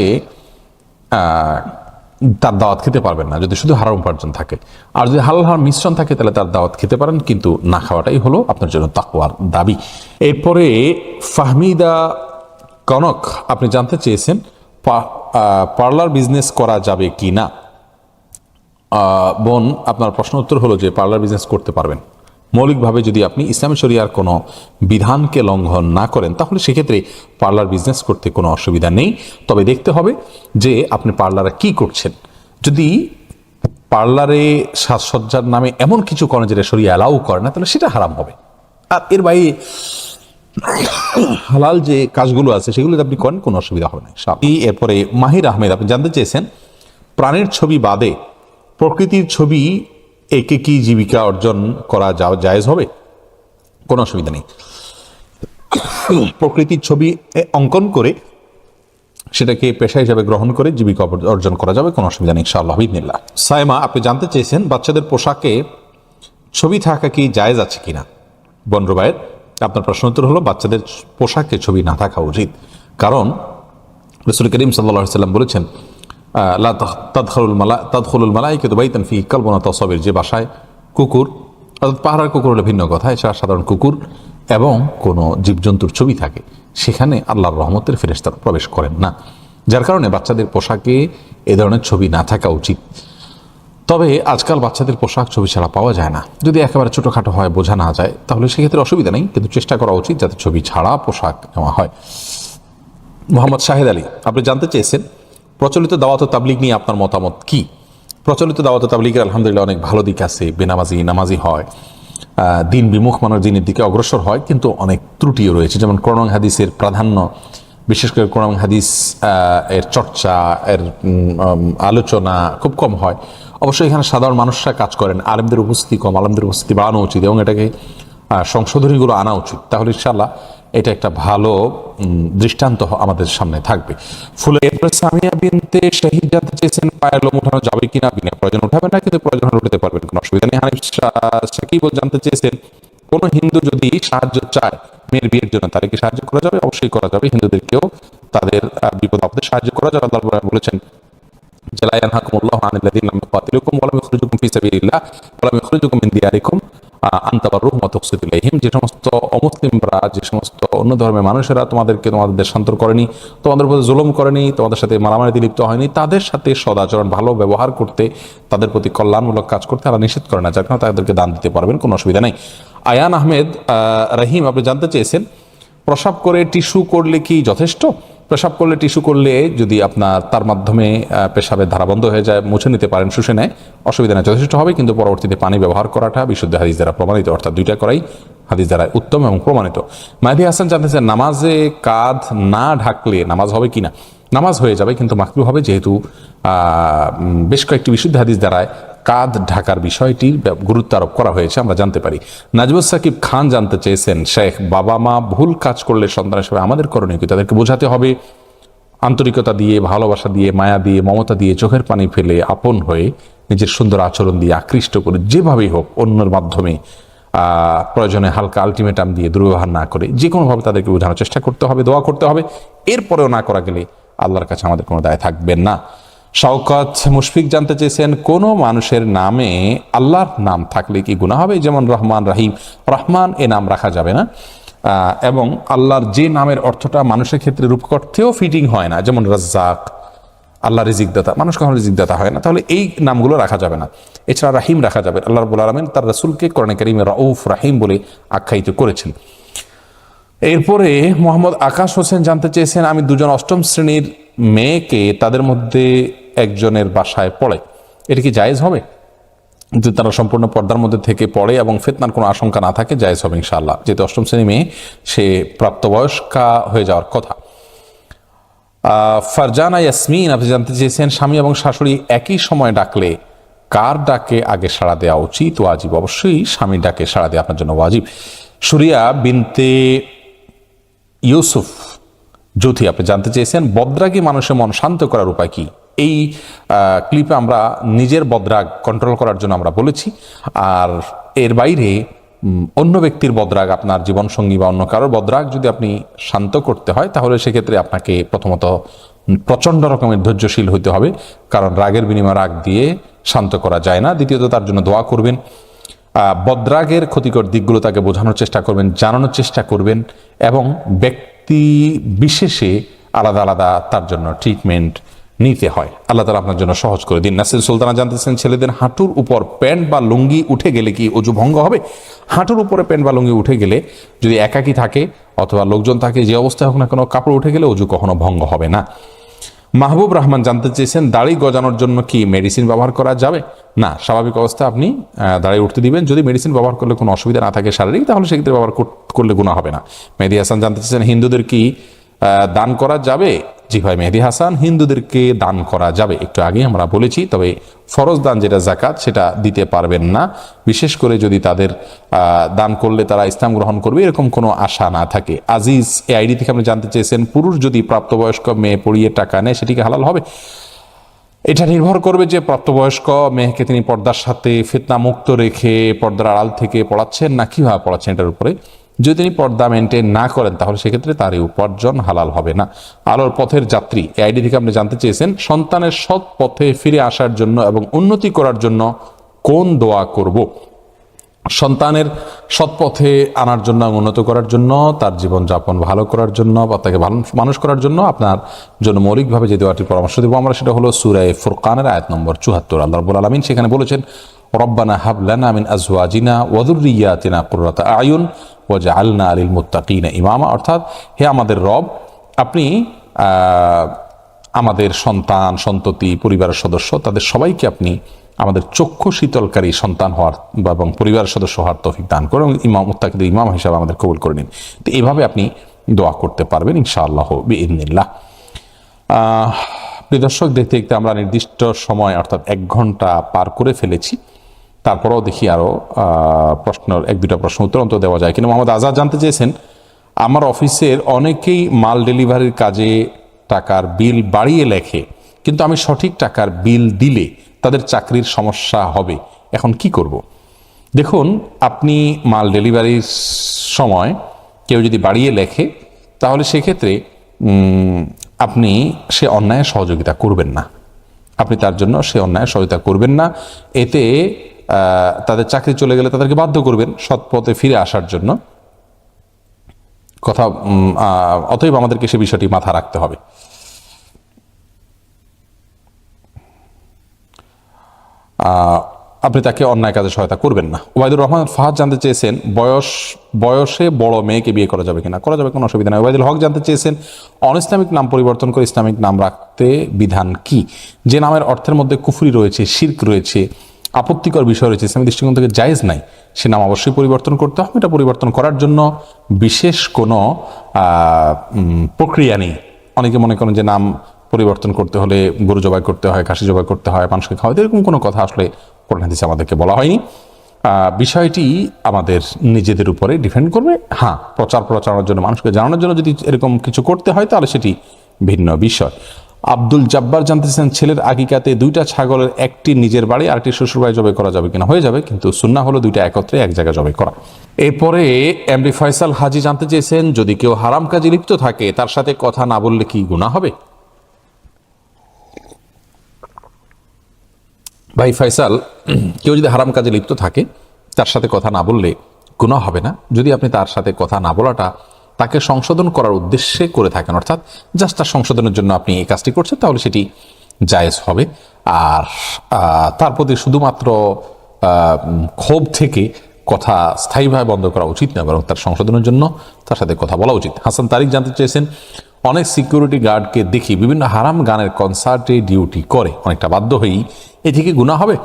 তার দাওয়াত খেতে পারবেন না যদি শুধু হারাম উপার্জন থাকে। আর যদি হালাল হারাম মিশ্রণ থাকে তাহলে তার দাওয়াত খেতে পারেন, কিন্তু না খাওয়াটাই হলো আপনার জন্য তাকওয়ার দাবি। এরপরে ফাহমিদা কনক আপনি জানতে চেয়েছেন পার্লার বিজনেস করা যাবে কি না। বোন, আপনার প্রশ্ন উত্তর হলো যে পার্লার বিজনেস করতে পারবেন মৌলিকভাবে যদি আপনি ইসলামী শরিয়ার কোনো বিধানকে লঙ্ঘন না করেন, তাহলে সেক্ষেত্রে পার্লার বিজনেস করতে কোনো অসুবিধা নেই। তবে দেখতে হবে যে আপনি পার্লারে কি করছেন। যদি পার্লারে সাজসজ্জার নামে এমন কিছু করেন যেটা শরিয়া অ্যালাউ করে না, তাহলে সেটা হারাম হবে। আর এর বাইরে হালাল যে কাজগুলো আছে সেগুলো যদি আপনি করেন কোনো অসুবিধা হবে না। এরপরে মাহির আহমেদ আপনি জানতে চেয়েছেন প্রাণের ছবি বাদে প্রকৃতির ছবি একে কি জীবিকা অর্জন করা জায়েজ হবে? কোনো অসুবিধা নেই। প্রকৃতির ছবি অঙ্কন করে সেটাকে পেশা হিসাবে গ্রহণ করে জীবিকা অর্জন করা যাবে, কোনো অসুবিধা নেই ইনশাআল্লাহ বিইذনিল্লাহ। সাইমা আপনি জানতে চেয়েছেন বাচ্চাদের পোশাকে ছবি থাকা কি জায়েজ আছে কিনা। বোন রুবায়েত, আপনার প্রশ্ন উত্তর হলো বাচ্চাদের পোশাকে ছবি না থাকা উচিত, কারণ রাসূল করিম সাল্লাল্লাহু আলাইহি ওয়াসাল্লাম বলেছেন লা তাদখুলুল মালাইকাতু বাইতান ফিহি কালবুন ওয়া তাসাবির, যে বাসায় কুকুর, অর্থাৎ পাহাড়ের কুকুর হলে ভিন্ন কথা, এছাড়া সাধারণ কুকুর এবং কোনো জীবজন্তুর ছবি থাকে, সেখানে আল্লাহর রহমতের ফেরেশতারা প্রবেশ করেন না। যার কারণে বাচ্চাদের পোশাকে এ ধরনের ছবি না থাকা উচিত। তবে আজকাল বাচ্চাদের পোশাক ছবি ছাড়া পাওয়া যায় না। যদি একেবারে ছোটোখাটো হয়, বোঝা না যায়, তাহলে সেক্ষেত্রে অসুবিধা নেই, কিন্তু চেষ্টা করা উচিত যাতে ছবি ছাড়া পোশাক নেওয়া হয়। মোহাম্মদ শাহেদ আলী আপনি জানতে চেয়েছেন প্রচলিত দাওয়াত ও তাবলিগ নিয়ে আপনার মতামত কি। প্রচলিত দাওয়াত ও তাবলিগের আলহামদুলিল্লাহ অনেক ভালো দিক আছে। বেনামাজি নামাজি হয়, দিন বিমুখ মানুষ দিনের দিকে অগ্রসর হয়, কিন্তু অনেক ত্রুটিও রয়েছে। যেমন কোরআন হাদিসের প্রাধান্য, বিশেষ করে কোরআন হাদিস এর চর্চা, এর আলোচনা খুব কম হয়। অবশ্যই এখানে সাধারণ মানুষরা কাজ করেন, আলেমদের উপস্থিতি কম, আলেমদের উপস্থিতি বাড়ানো উচিত এবং এটাকে সংশোধনীগুলো আনা উচিত। তাহলে ইনশাআল্লাহ এটা একটা ভালো দৃষ্টান্ত আমাদের সামনে থাকবে। ফুলে এরপর সামিয়া বিনতে শহীদ জানতে চেয়েছেন পায়ের লোম উঠানো যাবে কিনা। বিনা প্রয়োজন উঠাবেন না, কিন্তু প্রয়োজন হলে উঠাতে পারবেন, কোনো অসুবিধা নেই। হানিফ সাকিব জানতে চেয়েছেন কোন হিন্দু যদি সাহায্য চায় মেয়ের বিয়ের জন্য, তাদেরকে সাহায্য করা যাবে? অবশ্যই করা যাবে, হিন্দুদেরকেও তাদের বিপদ আপদে সাহায্য করা যাবে। আল্লাহ বলেছেন লা ইয়ানহাকুমুল্লাহু আনিল্লাযীনা লাম ইউকাতিলুকুম ওয়া লাম ইখরিজুকুম ফি সাবিলিল্লাহ ওয়া লাম ইখরিজুকুম মিন দিয়ারিকুম আন তাবাররুহুম ওয়া তুকসিতু ইলাইহিম। যে সমস্ত অমুসলিমরা, যে সমস্ত অন্য ধর্মের মানুষেরা তোমাদেরকে তোমাদের দেশান্তর করেনি, তোমাদের উপর জুলুম করেনি, তোমাদের সাথে মারামারিতে লিপ্ত হয়নি, তাদের সাথে সদাচরণ ভালো ব্যবহার করতে, তাদের প্রতি কল্যাণমূলক কাজ করতে তারা নিষেধ করে না, যার কারণে তাদেরকে দান দিতে পারবেন, কোনো অসুবিধা নেই। আয়ান আহমেদ রহিম আপনি জানতে চেয়েছেন প্রসাব করে টিস্যু করলে কি যথেষ্ট? পেশাব করলে টিস্যু করলে যদি আপনার তার মাধ্যমে পেশাবের ধারা বন্ধ হয়ে যায়, মুছে নিতে পারেন, শুষে নেয়, অসুবিধা নেই, যথেষ্ট হবে। কিন্তু পরবর্তীতে পানি ব্যবহার করাটা বিশুদ্ধ হাদিস দ্বারা প্রমাণিত, অর্থাৎ দুইটা করাই হাদিস দ্বারা উত্তম এবং প্রমাণিত। মাহদি হাসান জানতেছেন নামাজে কাঁধ না ঢাকলে নামাজ হবে কিনা। নামাজ হয়ে যাবে, কিন্তু মাকরু হবে, যেহেতু বেশ কয়েকটি বিশুদ্ধ হাদিস দ্বারায় কাঁধ ঢাকার বিষয়টির গুরুত্ব আরোপ করা হয়েছে, আমরা জানতে পারি। নাজবুল সাকিব খান জানতে চেয়েছেন শেখ বাবা মা ভুল কাজ করলে সন্তান হিসেবে আমাদের করণীয় কি? তাদেরকে বোঝাতে হবে, আন্তরিকতা দিয়ে, ভালোবাসা দিয়ে, মায়া দিয়ে, মমতা দিয়ে, চোখের পানি ফেলে, আপন হয়ে, নিজের সুন্দর আচরণ দিয়ে আকৃষ্ট করে, যেভাবেই হোক অন্যের মাধ্যমে, প্রয়োজনে হালকা আলটিমেটাম দিয়ে, দুর্ব্যবহার না করে, যে কোনোভাবে তাদেরকে বোঝানোর চেষ্টা করতে হবে, দোয়া করতে হবে। এরপরেও না করা গেলে আল্লাহর কাছে আমাদের কোনো দায় থাকবেন না। শওকত মুশফিক জানতে চেয়েছেন কোনো মানুষের নামে আল্লাহর নাম থাকলে কি গুনাহ হবে? যেমন রহমান, রাহিম, রহমান এ নাম রাখা যাবে না, এবং আল্লাহর যে নামের অর্থটা মানুষের ক্ষেত্রে রূপকর্থেও ফিটিং হয় না, যেমন রাজ্জাক, আল্লাহ রিজিক দাতা, মানুষ কখনো রিজিক দাতা হয় না, তাহলে এই নামগুলো রাখা যাবে না। এছাড়া রাহিম রাখা যাবে। আল্লাহ রাব্বুল আলামিন তার রাসূলকে কোরআনে কারীমে রাউফ রাহিম বলে আখ্যায়িত করেছেন। এরপরে মোহাম্মদ আকাশ হোসেন জানতে চেয়েছেন আমি দুজন অষ্টম শ্রেণীর মেয়েকে তাদের মধ্যে একজনের বাসায় পড়ে, এটা কি জায়েজ হবে? যদি তারা সম্পূর্ণ পর্দার মধ্যে থেকে পড়ে এবং ফিতনার কোনো আশঙ্কা না থাকে, জায়েজ হবে ইনশাআল্লাহ, যেহেতু অষ্টম শ্রেণী মেয়ে, সে প্রাপ্তবয়স্কা হয়ে যাওয়ার কথা। ফারজানা ইয়াসমিন আপনি জানতে চেয়েছেন স্বামী এবং শাশুড়ি একই সময় ডাকলে কার ডাকে আগে সাড়া দেওয়া উচিত? ওয়াজিব, অবশ্যই স্বামীর ডাকে সাড়া দেওয়া আপনার জন্য ওয়াজিব। সুরিয়া বিনতে ইউসুফ জ্যোতি আপনি জানতে চেয়েছেন বদরাগী মানুষের মন শান্ত করার উপায় কি? এই ক্লিপে আমরা নিজের বদরাগ কন্ট্রোল করার জন্য আমরা বলেছি, আর এর বাইরে অন্য ব্যক্তির বদরাগ, আপনার জীবনসঙ্গী বা অন্য কারোর বদরাগ যদি আপনি শান্ত করতে হয়, তাহলে সেক্ষেত্রে আপনাকে প্রথমত প্রচণ্ড রকমের ধৈর্যশীল হইতে হবে, কারণ রাগের বিনিময়ে রাগ দিয়ে শান্ত করা যায় না। দ্বিতীয়ত তার জন্য দোয়া করবেন, বদ্রাগের ক্ষতিকর দিকগুলো তাকে বোঝানোর চেষ্টা করবেন, জানানোর চেষ্টা করবেন, এবং ব্যক্তি বিশেষে আলাদা আলাদা তার জন্য ট্রিটমেন্ট নিতে হয়। আল্লাহ তাআলা আপনার জন্য সহজ করে দিন। নাসরিন সুলতানা জানতেছেন, ছেলেদের হাঁটুর উপর প্যান্ট বা লুঙ্গি উঠে গেলে কি অজু ভঙ্গ হবে? হাঁটুর উপরে প্যান্ট বা লুঙ্গি উঠে গেলে, যদি একাকী থাকে অথবা লোকজন থাকে, যে অবস্থায় হোক না কোনো, কাপড় উঠে গেলে অজু কখনো ভঙ্গ হবে না। মাহবুব রহমান জানতে চেয়েছেন, দাড়ি গজানোর জন্য কি মেডিসিন ব্যবহার করা যাবে? না, স্বাভাবিক অবস্থায় আপনি দাড়ি উঠতে দিবেন। যদি মেডিসিন ব্যবহার করলে কোনো অসুবিধা না থাকে শারীরিক, তাহলে সেক্ষেত্রে ব্যবহার করলে গুনাহ হবে না। মেহেদী হাসান জানতে চেয়েছেন, হিন্দুদের কি দান করা যাবে? জি ভাই মেহেদী হাসান, হিন্দুদেরকে দান করা যাবে, একটু আগে আমরা বলেছি। তবে ফরজ দান যেটা জাকাত, সেটা দিতে পারবেন না, বিশেষ করে যদি তাদের দান করলে তারা ইসলাম গ্রহণ করবে এরকম কোনো আশা না থাকে। আজিজ এই আইডি থেকে আপনি জানতে চেয়েছেন, পুরুষ যদি প্রাপ্তবয়স্ক মেয়ে পড়িয়ে টাকা নেয় সেটিকে হালাল হবে? এটা নির্ভর করবে যে প্রাপ্তবয়স্ক মেয়েকে তিনি পর্দার সাথে ফিতনা মুক্ত রেখে পর্দার আড়াল থেকে পড়াচ্ছেন না কিভাবে পড়াচ্ছেন এটার উপরে। যদি তিনি পর্দা মেনটেন না করেন তাহলে সেক্ষেত্রে তার এই উপার্জন হালাল হবে না। আলোর পথের যাত্রী এই আইডি থেকে আপনি জানতে চেয়েছেন, সন্তানের সৎ পথে ফিরে আসার জন্য এবং উন্নতি করার জন্য কোন দোয়া করব? সন্তানের সৎ পথে আনার জন্য, উন্নত করার জন্য, তার জীবনযাপন ভালো করার জন্য বা তাকে ভালো মানুষ করার জন্য আপনার জন্য মৌলিকভাবে যে দোয়াটির পরামর্শ দেবো আমরা, সেটা হলো সূরা ফুরকানের আয়াত নম্বর ৭৪। আল্লাহ রাব্বুল আলামিন সেখানে বলেছেন, রব্বানা হাব লানা মিন আজওয়াজিনা ওয়া যুররিয়াতিনা কুররাতা আয়ুন ওয়াজআলনা লিল মুত্তাকিনা ইমামা। অর্থাৎ, হে আমাদের রব, আপনি আমাদের সন্তান, সন্ততি, পরিবারের সদস্য, তাদের সবাইকে আপনি আমাদের চক্ষু শীতলকারী সন্তান হওয়ার এবং পরিবারের সদস্য হওয়ার তৌফিক দান করুন, এবং ইমাম মুত্তাকিদের ইমাম হিসাবে আমাদের কবুল করে নিন। তো এইভাবে আপনি দোয়া করতে পারবেন ইনশাআল্লাহ বিইذনিল্লাহ। প্রিয় দর্শক, দেখতে দেখতে আমরা নির্দিষ্ট সময় অর্থাৎ 1 ঘন্টা পার করে ফেলেছি। তারপরেও দেখি আরও এক দুটা প্রশ্ন উত্তর অন্তত দেওয়া যায় কিনা। মোহাম্মদ আজাদ জানতে চেয়েছেন, আমার অফিসের অনেকেই মাল ডেলিভারির কাজে টাকার বিল বাড়িয়ে লেখে, কিন্তু আমি সঠিক টাকার বিল দিলে তাদের চাকরির সমস্যা হবে, এখন কি করব? দেখুন, আপনি মাল ডেলিভারির সময় কেউ যদি বাড়িয়ে লেখে, তাহলে সেক্ষেত্রে আপনি সে অন্যায়ের সহযোগিতা করবেন না। আপনি তার জন্য সে অন্যায়ের সহযোগিতা করবেন না। এতে তাদের চাকরি চলে গেলে তাদেরকে বাধ্য করবেন সৎ পথে ফিরে আসার জন্য। অতএব আমাদেরকে সে বিষয়টি মাথা রাখতে হবে। আপনি তাকে অন্যায় কাজে সহায়তা করবেন না। ওবায়দুর রহমান ফাহাদ জানতে চেয়েছেন, বয়সে বড় মেয়েকে বিয়ে করা যাবে কিনা? করা যাবে, কোনো অসুবিধা নেই। ওবায়দুল হক জানতে চেয়েছেন, অনইসলামিক নাম পরিবর্তন করে ইসলামিক নাম রাখতে বিধান কি? যে নামের অর্থের মধ্যে কুফরি রয়েছে, শিরক রয়েছে, আপত্তিকর বিষয় রয়েছে, ইসলামী দৃষ্টিকোণ থেকে জায়েজ নাই, সে নাম অবশ্যই পরিবর্তন করতে হবে। এটা পরিবর্তন করার জন্য বিশেষ কোনো প্রক্রিয়া নেই। অনেকে মনে করেন যে নাম পরিবর্তন করতে হলে গরু জবাই করতে হয়, খাসি জবাই করতে হয়, মানুষকে খাওয়াতে, এরকম কোনো কথা আসলে কোরআন হাদিসে আমাদেরকে বলা হয়নি। বিষয়টি আমাদের নিজেদের উপরে ডিপেন্ড করবে। হ্যাঁ, প্রচারণার জন্য, মানুষকে জানানোর জন্য যদি এরকম কিছু করতে হয় তাহলে সেটি ভিন্ন বিষয়। আব্দুল জব্বার জানতেছেন, ছেলের আকিকাতে 2টা ছাগলের একটি নিজের বাড়ি আর একটি শ্বশুর বাড়ি জবাই করা যাবে কিনা? হয়ে যাবে, কিন্তু সুন্নাহ হলো 2টা একত্রে এক জায়গায় জবাই করা। এরপরে এমডি ফয়সাল হাজি জানতে চেয়েছেন, যদি কেউ হারাম কাজে লিপ্ত থাকে তার সাথে কথা না বললে কি গুনাহ হবে? ভাই ফয়সাল, কেউ যদি হারাম কাজে লিপ্ত থাকে তার সাথে কথা না বললে গুনাহ হবে না, যদি আপনি তার সাথে কথা না বলাটা তাকে সংশোধন করার উদ্দেশ্যে করে থাকেন, অর্থাৎ জাস্ট তার সংশোধনের জন্য আপনি এই কাজটি করছেন, তাহলে সেটি জায়েজ হবে। আর তার প্রতি শুধুমাত্র ক্ষোভ থেকে কথা স্থায়ীভাবে বন্ধ করা উচিত না, বরং তার সংশোধনের জন্য তার সাথে কথা বলা উচিত। হাসান তারিক জানতে চেয়েছেন, অনেক সিকিউরিটি গার্ডকে দেখি বিভিন্ন হারাম গানের কনসার্টে ডিউটি করে, অনেকটা বাধ্য হয়েই এ থেকে গুনাহ হবে?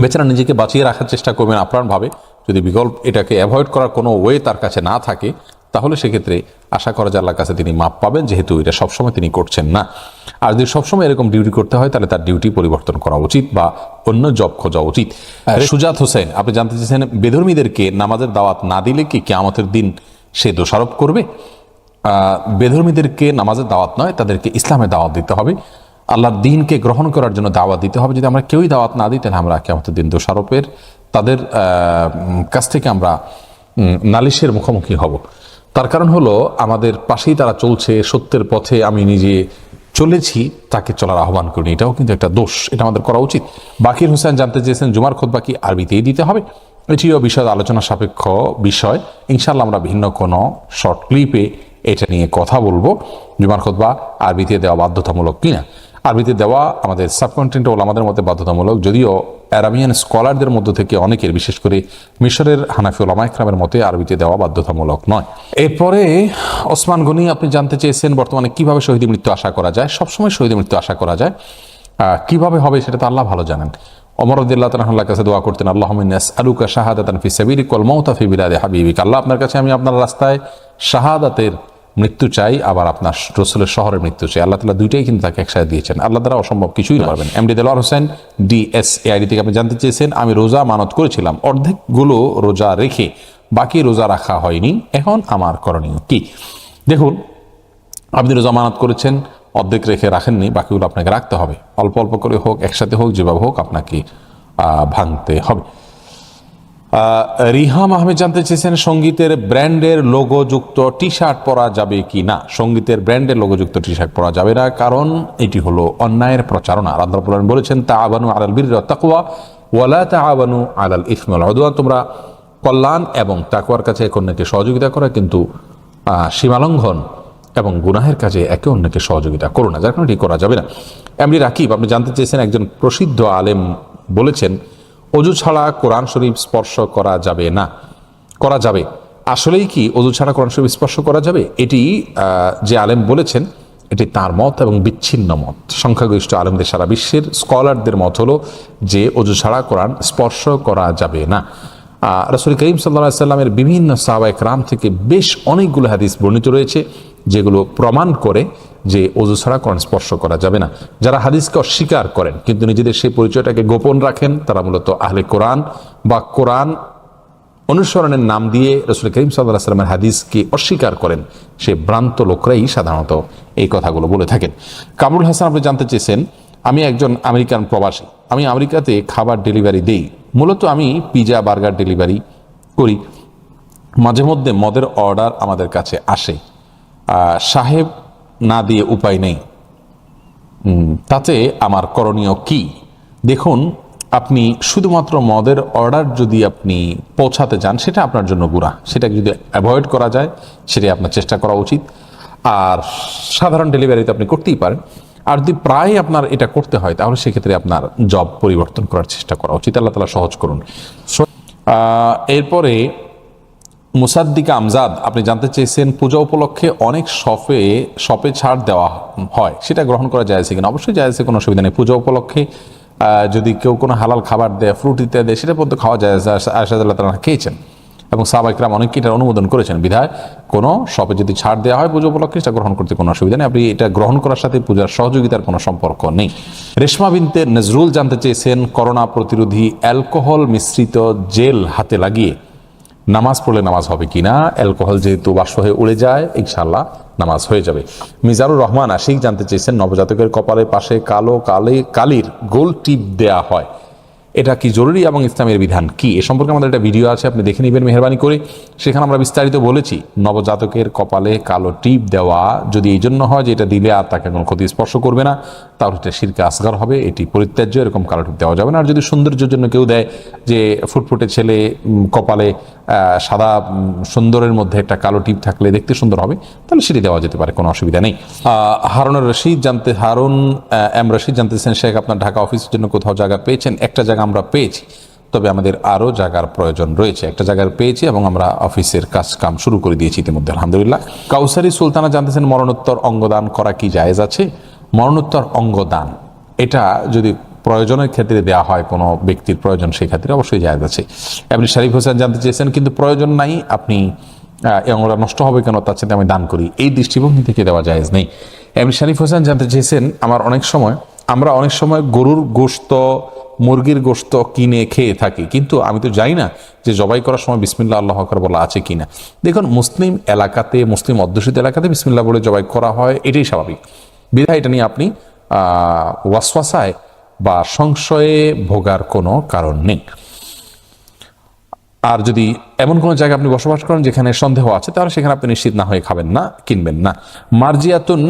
বেচারা নিজেকে বাঁচিয়ে রাখার চেষ্টা করবেন আপ্রাণভাবে। যদি বিকল্প এটাকে অ্যাভয়েড করার কোনো ওয়ে তার কাছে না থাকে, তাহলে সেক্ষেত্রে আশা করা যায় আল্লাহর কাছে তিনি মাপ পাবেন, যেহেতু এটা সবসময় তিনি করছেন না। আর যদি সবসময় এরকম ডিউটি করতে হয় তাহলে তার ডিউটি পরিবর্তন করা উচিত বা অন্য জব খোঁজা উচিত। সুজাত হোসেন আপনি জানতে চেয়েছেন, বেধর্মীদেরকে নামাজের দাওয়াত না দিলে কি কিয়ামতের দিন সে দোষারোপ করবে? বেধর্মীদেরকে নামাজের দাওয়াত নয়, তাদেরকে ইসলামের দাওয়াত দিতে হবে, আল্লাহর দ্বীনকে গ্রহণ করার জন্য দাওয়াত দিতে হবে। যদি আমরা কেউই দাওয়াত না দিই তাহলে আমরা কিয়ামতের দিন দোষারোপের, তাদের কাছ থেকে আমরা নালিশের মুখোমুখি হব। তার কারণ হলো, আমাদের পাশেই তারা চলছে সত্যের পথে, আমি নিজে চলেছি তাকে চলার আহ্বান করি, এটাও কিন্তু একটা দোষ, এটা আমাদের করা উচিত। বাকির হোসেন জানতে চেয়েছেন জুমার খুতবা কি আরবিতেই দিতে হবে? এটিও বিষয় আলোচনা সাপেক্ষ বিষয়, ইনশাআল্লাহ আমরা ভিন্ন কোনো শর্ট ক্লিপে এটা নিয়ে কথা বলবো। জুমার খুতবা আরবিতে দেওয়া বাধ্যতামূলক কিনা। আরবিতে দেওয়া আমাদের সাবকন্টিনেন্ট ওলামাদের মধ্যে বাধ্যতামূলক, যদিও অ্যারাবিয়ান স্কলারদের মধ্য থেকে অনেকের, বিশেষ করে মিশরের হানাফি ওলামা ইকরামের মতে আরবিতে দেওয়া বাধ্যতামূলক নয়। এরপরে ওসমান গনি আপনি জানতে চেয়েছেন বর্তমানে কিভাবে শহীদ মৃত্যু আশা করা যায়। সবসময় শহীদ মৃত্যু আশা করা যায়, কিভাবে হবে সেটা তো আল্লাহ ভালো জানেন। ওমর রাদিয়াল্লাহু তাআলা আনহুর কাছে দোয়া করতেন, আল্লাহুম্মা ইন্নী আসআলুকা শাহাদাতান ফি সাবিলিক ওয়াল মাউতা ফি বিলাদি হাবিবিক। আল্লাহ, আপনার কাছে আমি আপনার রাস্তায় শাহাদাতের মৃত্যু চাই, আবার আপনার রসুলের শহরের মৃত্যু চাই। আল্লাহ তাআলা দুইটাই কিন্তু তাকে একসাথে দিয়েছেন, আল্লাহ দ্বারা অসম্ভব কিছুই পারবেন। এমডি দেলোয়ার হোসেন DSAID থেকে আপনি জানতে চেয়েছেন, আমি রোজা মানত করেছিলাম, অর্ধেকগুলো রোজা রেখে বাকি রোজা রাখা হয়নি, এখন আমার করণীয় কি? দেখুন, আপনি রোজা মানত করেছেন, অর্ধেক রেখে রাখেননি, বাকিগুলো আপনাকে রাখতে হবে। অল্প অল্প করে হোক, একসাথে হোক, যেভাবে হোক আপনাকে ভাঙতে হবে। রিহাম আহমেদ জানতে চেয়েছেন সঙ্গীতের ব্র্যান্ডের লোগোযুক্ত টি শার্ট পরা যাবে কি না। সঙ্গীতের ব্র্যান্ডের লোগোযুক্ত টি শার্ট পরা যাবে না, কারণ এটি হলো অন্যায়ের প্রচারণা। আল্লাহ রাব্বুল আলামিন বলেছেন, তাআওয়ানু আলাল বিররি ওয়াত তাকওয়া ওয়া লা তাআওয়ানু আলাল ইসমি ওয়াল উদওয়ান, তোমরা কল্যাণ এবং তাকওয়ার কাছে একে অন্যকে সহযোগিতা করো, কিন্তু সীমালঙ্ঘন এবং গুনাহের কাজে একে অন্যকে সহযোগিতা করো না, যার কারণে এটি করা যাবে না। এমডি রাকিব আপনি জানতে চেয়েছেন, একজন প্রসিদ্ধ আলেম বলেছেন অজু ছাড়া কোরআন শরীফ স্পর্শ করা যাবে না। করা যাবে, আসলেই কি অজু ছাড়া কোরআন শরীফ স্পর্শ করা যাবে? এটি যে আলেম বলেছেন এটি তার মত এবং বিচ্ছিন্ন মত। সংখ্যাগরিষ্ঠ আলেমদের, সারা বিশ্বের স্কলারদের মত হলো যে অজু ছাড়া কোরআন স্পর্শ করা যাবে না। রাসূল করিম সাল্লাল্লাহু আলাইহি সাল্লামের বিভিন্ন সাহাবায়ে কেরাম থেকে বেশ অনেকগুলো হাদিস বর্ণিত রয়েছে যেগুলো প্রমাণ করে যে অজু ছাড়া কোরআন স্পর্শ করা যাবে না। যারা হাদিসকে অস্বীকার করেন কিন্তু নিজেদের সেই পরিচয়টাকে গোপন রাখেন, তারা মূলত আহলে কোরআন বা কোরআন অনুসরণের নাম দিয়ে রাসূল করিম সাল্লাল্লাহু আলাইহি সাল্লামের হাদিসকে অস্বীকার করেন, সেই ভ্রান্ত লোকরাই সাধারণত এই কথাগুলো বলে থাকেন। কামরুল হাসান আপনি জানতে চেয়েছেন, আমি একজন আমেরিকান প্রবাসী, আমি আমেরিকাতে খাবার ডেলিভারি দেই। মূলত আমি পিজা বার্গার ডেলিভারি করি, মাঝে মধ্যে মদের অর্ডার আমাদের কাছে আসে, সাহেব না দিয়ে উপায় নেই, তাতে আমার করণীয় কি? দেখুন, আপনি শুধুমাত্র মদের অর্ডার যদি আপনি পৌঁছাতে চান সেটা আপনার জন্য গুনাহ, সেটাকে যদি অ্যাভয়েড করা যায় সেটাই আপনার চেষ্টা করা উচিত। আর সাধারণ ডেলিভারিতে আপনি করতেই পারেন, আর যদি প্রায় আপনার এটা করতে হয় তাহলে সেক্ষেত্রে আপনার জব পরিবর্তন করার চেষ্টা করা উচিত। আল্লাহ তাআলা সহজ করুন। এরপরে মুসাদ্দিকা আমজাদ আপনি জানতে চেয়েছেন, পূজা উপলক্ষে অনেক শপে ছাড় দেওয়া হয়, সেটা গ্রহণ করা যায় কিনা? অবশ্যই যায়, কোনো অসুবিধা নেই। পূজা উপলক্ষে যদি কেউ কোনো হালাল খাবার দেয়, ফ্রুট ইত্যাদি দেয়, সেটা পর্যন্ত খাওয়া যায়। আয়েশা রাদিয়াল্লাহু তাআলা খেয়েছেন এবং সাহাবায়ে কেরাম অনেকে এটা অনুমোদন করেছেন। বিধায় কোনো শপে যদি ছাড় দেওয়া হয় পূজা উপলক্ষে, সেটা গ্রহণ করতে কোনো অসুবিধা নেই। আপনি এটা গ্রহণ করার সাথে পূজার সহযোগিতার কোনো সম্পর্ক নেই। রেশমা বিনতে নজরুল জানতে চেয়েছেন, করোনা প্রতিরোধী অ্যালকোহল মিশ্রিত জেল হাতে লাগিয়ে নামাজ পড়লে নামাজ হবে কিনা? অ্যালকোহল যেহেতু বাষ্প হয়ে উড়ে যায়, ইনশাআল্লাহ নামাজ হয়ে যাবে। মিজানুর রহমান আশিক জানতে চেয়েছেন, নবজাতকের কপালের পাশে কালির গোল টিপ দেয়া হয়, এটা কি জরুরি এবং ইসলামের বিধান কি? এ সম্পর্কে আমাদের একটা ভিডিও আছে, আপনি দেখে নেবেন মেহরবানি করে। সেখানে আমরা বিস্তারিত বলেছি নবজাতকের কপালে কালো টিপ দেওয়া যদি এই জন্য হয় যে এটা দিলে আর তাকে কোনো ক্ষতি স্পর্শ করবে না, তাহলে এটা শিরকে আসগার হবে, এটি পরিত্যাজ্য, এরকম কালো টিপ দেওয়া যাবে না। আর যদি সৌন্দর্যের জন্য কেউ দেয় যে ফুটফুটে ছেলে কপালে সাদা সুন্দরের মধ্যে একটা কালো টিপ থাকলে দেখতে সুন্দর হবে, তাহলে সেটি দেওয়া যেতে পারে, কোনো অসুবিধা নেই। হারুন এম রশিদ জানতেছেন, শেখ আপনার ঢাকা অফিসের জন্য কোথাও জায়গা পেয়েছেন? একটা জায়গা আমরা পেয়েছি, তবে আমাদের আরও জায়গার প্রয়োজন রয়েছে। একটা জায়গার পেয়েছি এবং আমরা অফিসের কাম শুরু করে দিয়েছি ইতিমধ্যে, আলহামদুলিল্লাহ। কাউসারি সুলতানা জানতেছেন, মরণোত্তর অঙ্গদান করা কি জায়েজ আছে? মরণোত্তর অঙ্গদান এটা যদি প্রয়োজনের ক্ষেত্রে দেওয়া হয়, কোনো ব্যক্তির প্রয়োজন, সেই ক্ষেত্রে অবশ্যই জায়েজ আছে। আপনি শরীফ হোসেন জানতে চেয়েছেন, কিন্তু প্রয়োজন নাই, আপনি এই অঙ্গটা নষ্ট হবে কেন, তার সাথে আমি দান করি, এই দৃষ্টিভঙ্গি থেকে দেওয়া জায়েজ নেই। আপনি শরীফ হোসেন জানতে চেয়েছেন, আমরা অনেক সময় গরুর গোশত, মুরগির গোশত কিনে খেয়ে থাকি, কিন্তু আমি তো জানি না যে জবাই করার সময় বিসমিল্লাহ আল্লাহু আকবার বলা আছে কিনা। দেখুন, মুসলিম এলাকাতে, মুসলিম অধ্যুষিত এলাকাতে বিসমিল্লাহ বলে জবাই করা হয়, এটাই স্বাভাবিক। বিধায় এটা নিয়ে আপনি ওয়াসওয়াসায় বা সংশয়ে ভোগার কোনো কারণ নেই। আর যদি এমন কোনো জায়গায় আপনি বসবাস করেন যেখানে সন্দেহ আছে, তাহলে সেখানে আপনি নিশ্চিত না হয়ে খাবেন না, কিনবেন না। মার্জিয়াতুন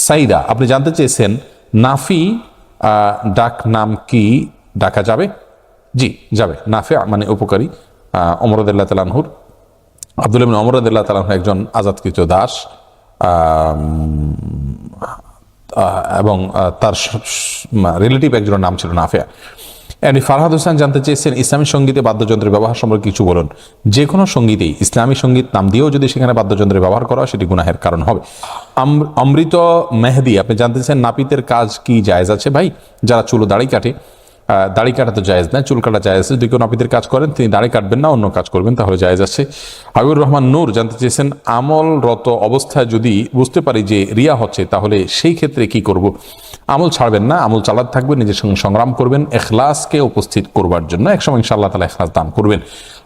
সাইদা আপনি জানতে চেয়েছেন নাফি ডাক নাম কি ডাকা যাবে? জি যাবে। নাফি মানে উপকারী। ওমর রাদিয়াল্লাহু তাআলা আনহুর, আব্দুল্লাহ ইবনে ওমর রাদিয়াল্লাহু তাআলা আনহু একজন আজাদকৃত দাস, এবং তার রিলেটিভ একজনের নাম ছিল নাফিয়া। এমনি ফারহাদ হোসেন জানতে চেয়েছেন ইসলামী সঙ্গীতে বাদ্যযন্ত্রের ব্যবহার সম্পর্কে কিছু বলুন। যে কোনো সঙ্গীতেই ইসলামী সঙ্গীত নাম দিয়েও যদি সেখানে বাদ্যযন্ত্রের ব্যবহার করা হয় সেটি গুনাহের কারণ হবে। অমৃত মেহেদি আপনি জানতে চেয়েছেন নাপিতের কাজ কি জায়েজ আছে? ভাই, যারা চুল ও দাড়ি কাটে, দাড়ি কাটা তো জায়েজ না, চুল কাটা জায়েজ আছে। যদি কেউ নাপিতের কাজ করেন তিনি দাড়ি কাটবেন না, অন্য কাজ করবেন, তাহলে জায়েজ আছে। হাবিবুর রহমান নূর জানতে চেয়েছেন আমলরত অবস্থায় যদি বুঝতে পারি যে রিয়া হচ্ছে তাহলে সেই ক্ষেত্রে কি করব? আমল ছাড়বেন না, আমল চালাতে থাকবেন, নিজের সঙ্গে সংগ্রাম করবেন এখলাসকে উপস্থিত করবার জন্য। একসময় ইনশাআল্লাহ তাআলা এখলাস দান করবেন।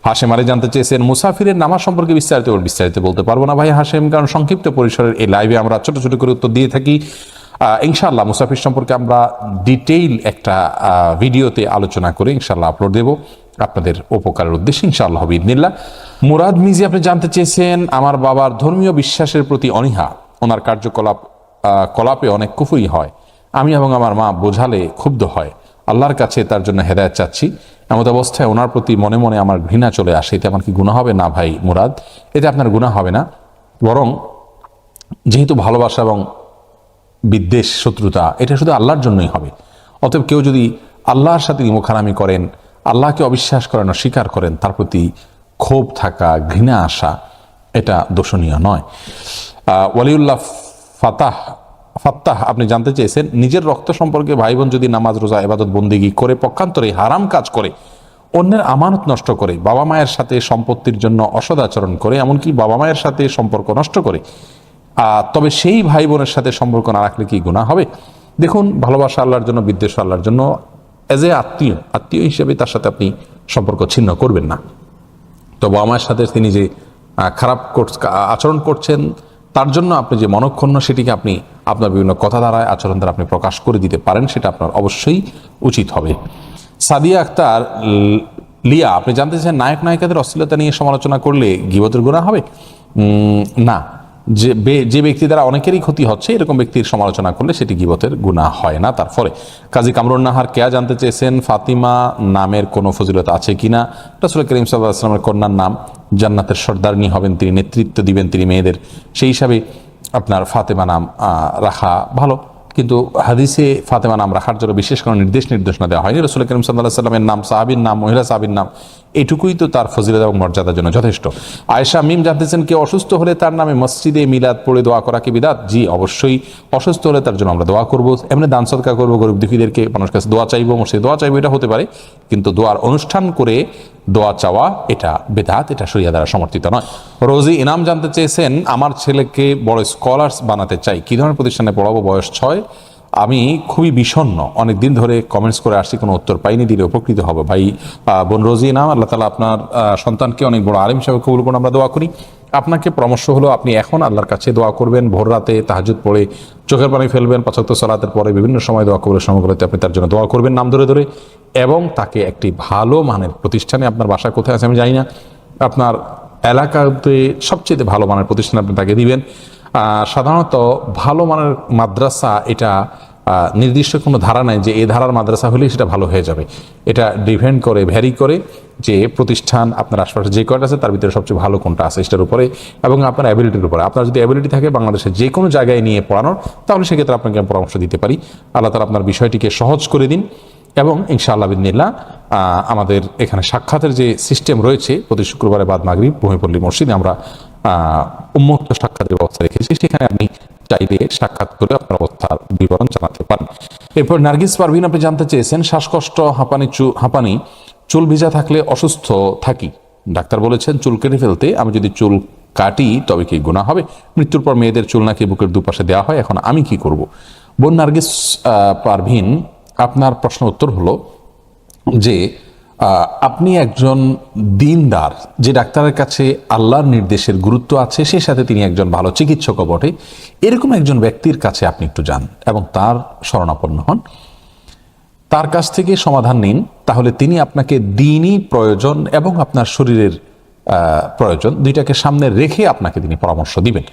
হাশেম আলী জানতে চেয়েছেন মুসাফিরের নামাজ সম্পর্কে বিস্তারিত বলতে পারবো না ভাই হাশেম, কারণ সংক্ষিপ্ত পরিসরের এই লাইভে আমরা ছোট ছোট করে উত্তর দিয়ে থাকি। ইনশাআল্লাহ মুসাফির সম্পর্কে আমরা ডিটেইল একটা ভিডিওতে আলোচনা করে ইনশাআল্লাহ আপলোড দেব আপনাদের উপকারের উদ্দেশ্যে ইনশাআল্লাহ বিইذনিল্লাহ। মুরাদ মিজি আপনি জানতে চেয়েছেন আমার বাবার ধর্মীয় বিশ্বাসের প্রতি অনীহা, ওনার কলাপে অনেক কুফরি হয়, আমি এবং আমার মা বোঝালে ক্ষুব্ধ হয়, আল্লাহর কাছে তার জন্য হেদায়েত চাচ্ছি। এমত অবস্থায় ওনার প্রতি মনে মনে আমার ঘৃণা চলে আসে, এতে আমার কি গুনাহ হবে? না ভাই মুরাদ, এতে আপনার গুনাহ হবে না, বরং যেহেতু ভালোবাসা এবং বিদ্বেষ শত্রুতা এটা শুধু আল্লাহর জন্যই হবে। অতএব কেউ যদি আল্লাহর সাথে মুখারামি করেন, আল্লাহকে অবিশ্বাস করেন, অস্বীকার করেন, তার প্রতি ক্ষোভ থাকা, ঘৃণা আসা এটা দোষণীয় নয়। ওয়ালিউল্লাহ ফাত্তাহ আপনি জানতে চেয়েছেন নিজের রক্ত সম্পর্কে ভাই বোন যদি নামাজ রোজা ইবাদত বন্দেগী করে পক্ষান্তরে হারাম কাজ করে, অন্যের আমানত নষ্ট করে, বাবা মায়ের সাথে সম্পত্তির জন্য অসদাচরণ করে, এমনকি বাবা মায়ের সাথে সম্পর্ক নষ্ট করে, তবে সেই ভাই বোনের সাথে সম্পর্ক না রাখলে কি গুনাহ হবে? দেখুন, ভালোবাসা আল্লাহর জন্য, বিদ্বেষ আল্লাহর জন্য। এজ এ আত্মীয় হিসেবে তার সাথে আপনি সম্পর্ক ছিন্ন করবেন না। তো বাবা মায়ের সাথে তিনি যে খারাপ আচরণ করছেন তার জন্য আপনি যে মনক্ষুণ্ণ সেটিকে আপনি আপনার বিভিন্ন কথা দ্বারায় আচরণ দ্বারা আপনি প্রকাশ করে দিতে পারেন, সেটা আপনার অবশ্যই উচিত হবে। সাদিয়া আক্তার লিয়া আপনি জানতে চান নায়ক নায়িকাদের অশ্লীলতা নিয়ে সমালোচনা করলে গীবতের গুনাহ হবে? না, যে ব্যক্তি দ্বারা অনেকেরই ক্ষতি হচ্ছে এরকম ব্যক্তির সমালোচনা করলে সেটি গীবতের গুনাহ হয় না। তারপরে কাজী কামরুন নাহার কেয়া জানতে চেয়েছেন ফাতিমা নামের কোনো ফজিলত আছে কিনা? রাসূল করিম সাল্লাল্লাহু আলাইহি ওয়াসাল্লামের কন্যার নাম, জান্নাতের সর্দারনী হবেন তিনি, নেতৃত্ব দিবেন তিনি মেয়েদের, সেই হিসাবে আপনার ফাতেমা নাম রাখা ভালো। কিন্তু হাদিসে ফাতেমা নাম রাখার জন্য বিশেষ কোনো নির্দেশনা দেওয়া হয়নি। রাসূল করিম সাল্লাল্লাহু আলাইহি ওয়াসাল্লামের নাম, সাহাবীর নাম, মহিলা সাহাবীর নাম, এটুকুই তো তার ফজিলত এবং মর্যাদার জন্য যথেষ্ট। আয়েশা মিম জানতেছেন কেউ অসুস্থ হলে তার নামে মসজিদে মিলাদ পড়ে দোয়া করা কি বিদআত? জি অবশ্যই, অসুস্থ হলে তার জন্য আমরা দোয়া করবো, এমনি দান সদকা করবো, গরিব দুঃখীদেরকে মানুষের কাছে দোয়া চাইবো, মসজিদে দোয়া চাইবো, এটা হতে পারে। কিন্তু দোয়ার অনুষ্ঠান করে দোয়া চাওয়া এটা বিদআত, এটা শরিয়া দ্বারা সমর্থিত নয়। রোজি ইনাম জানতে চেয়েছেন আমার ছেলেকে বড় স্কলার্স বানাতে চাই, কি ধরনের প্রতিষ্ঠানে পড়াবো? বয়স 6। আমি খুবই বিষণ্ণ, অনেক দিন ধরে কমেন্টস করে আসছি, কোনো উত্তর পাইনি, দিলে উপকৃত হবে। ভাই বোন রোজি নাম, আল্লাহ তাআলা আপনার সন্তানকে অনেক বড় আলিম হিসেবে কবুল করুন, আমরা দোয়া করি। আপনাকে পরামর্শ হলো আপনি এখন আল্লাহর কাছে দোয়া করবেন, ভোর রাতে তাহাজ্জুদ পড়ে চোখের পানি ফেলবেন, 5 ওয়াক্ত সালাতের পরে বিভিন্ন সময় দোয়া কবুলের সময়গুলোতে আপনি তার জন্য দোয়া করবেন নাম ধরে ধরে, এবং তাকে একটি ভালো মানের প্রতিষ্ঠানে, আপনার বাসা কোথায় আছে আমি জানি না, আপনার এলাকাতে সবচেয়ে ভালো মানের প্রতিষ্ঠানে আপনি তাকে দিবেন। সাধারণত ভালো মানের মাদ্রাসা এটা নির্দিষ্ট কোনো ধারা নাই যে এই ধারার মাদ্রাসা হলেই সেটা ভালো হয়ে যাবে। এটা ডিপেন্ড করে, ভ্যারি করে যে প্রতিষ্ঠান আপনার আশপাশে যে কয়টা আছে তার ভিতরে সবচেয়ে ভালো কোনটা আছে সেটার উপরে, এবং আপনার অ্যাবিলিটির উপরে। আপনার যদি অ্যাবিলিটি থাকে বাংলাদেশের যে কোনো জায়গায় নিয়ে পড়ানোর, তাহলে সেক্ষেত্রে আপনাকে আমি পরামর্শ দিতে পারি। আল্লাহ তাআলা আপনার বিষয়টিকে সহজ করে দিন, এবং ইনশাআল্লাহ বিইذনিল্লাহ আমাদের এখানে সাক্ষাতের যে সিস্টেম রয়েছে প্রতি শুক্রবারে বাদ মাগরিব ভূমিপল্লী মসজিদে আমরা উন্মুক্ত সাক্ষাতের ব্যবস্থা রেখেছি, সেখানে আপনি চাইলে সাক্ষাৎ করে আপনার অবস্থার বিবরণ জানাতে পারেন। এরপর নার্গিস পারভিন আপনি জানতে চেয়েছেন শ্বাসকষ্ট, হাঁপানি, চুল ভিজা থাকলে অসুস্থ থাকি, ডাক্তার বলেছেন চুল কেটে ফেলতে, আমি যদি চুল কাটি তবে কি গুনাহ হবে? মৃত্যুর পর মেয়েদের চুল নাকি বুকের দুপাশে দেওয়া হয়, এখন আমি কি করব? বোন নার্গিস পারভিন, আপনার প্রশ্ন উত্তর হলো যে আপনি একজন দিনদার, যে ডাক্তারের কাছে আল্লাহর নির্দেশের গুরুত্ব আছে, সেই সাথে তিনি একজন ভালো চিকিৎসকও বটে, এরকম একজন ব্যক্তির কাছে আপনি একটু যান এবং তার শরণাপন্ন হন, তার কাছ থেকে সমাধান নিন। তাহলে তিনি আপনাকে দিনই প্রয়োজন এবং আপনার শরীরের প্রয়োজন দুইটাকে সামনে রেখে আপনাকে তিনি পরামর্শ দিবেন।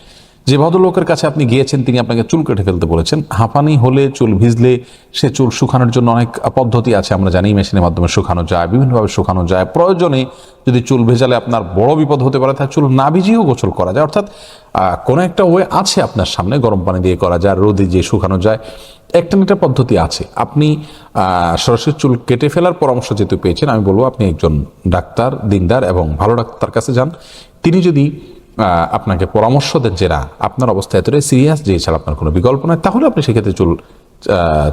যে ভদ্রলোকের কাছে আপনি গিয়েছেন তিনি আপনাকে চুল কেটে ফেলতে বলেছেন, হাঁপানি হলে, চুল ভিজলে সে চুল শুকানোর জন্য অনেক পদ্ধতি আছে, আমরা জানি মেশিনের মাধ্যমে শুকানো যায়, বিভিন্নভাবে শুকানো যায়। প্রয়োজনে যদি চুল ভেজালে আপনার বড় বিপদ হতে পারে, তাহলে চুল না ভিজিয়েও গোসল করা যায়। অর্থাৎ কোনো একটা ওয়ে আছে আপনার সামনে, গরম পানি দিয়ে করা যায়, রোদে দিয়ে শুকানো যায়, একটা না একটা পদ্ধতি আছে। আপনি সরাসরি চুল কেটে ফেলার পরামর্শ যেহেতু পেয়েছেন, আমি বলবো আপনি একজন ডাক্তার, দিনদার এবং ভালো ডাক্তার কাছে যান। তিনি যদি আপনাকে পরামর্শ দেন যে না, আপনার অবস্থা এতটাই সিরিয়াস যে এছাড়া আপনার কোনো বিকল্প নয়, তাহলে আপনি সেক্ষেত্রে চুল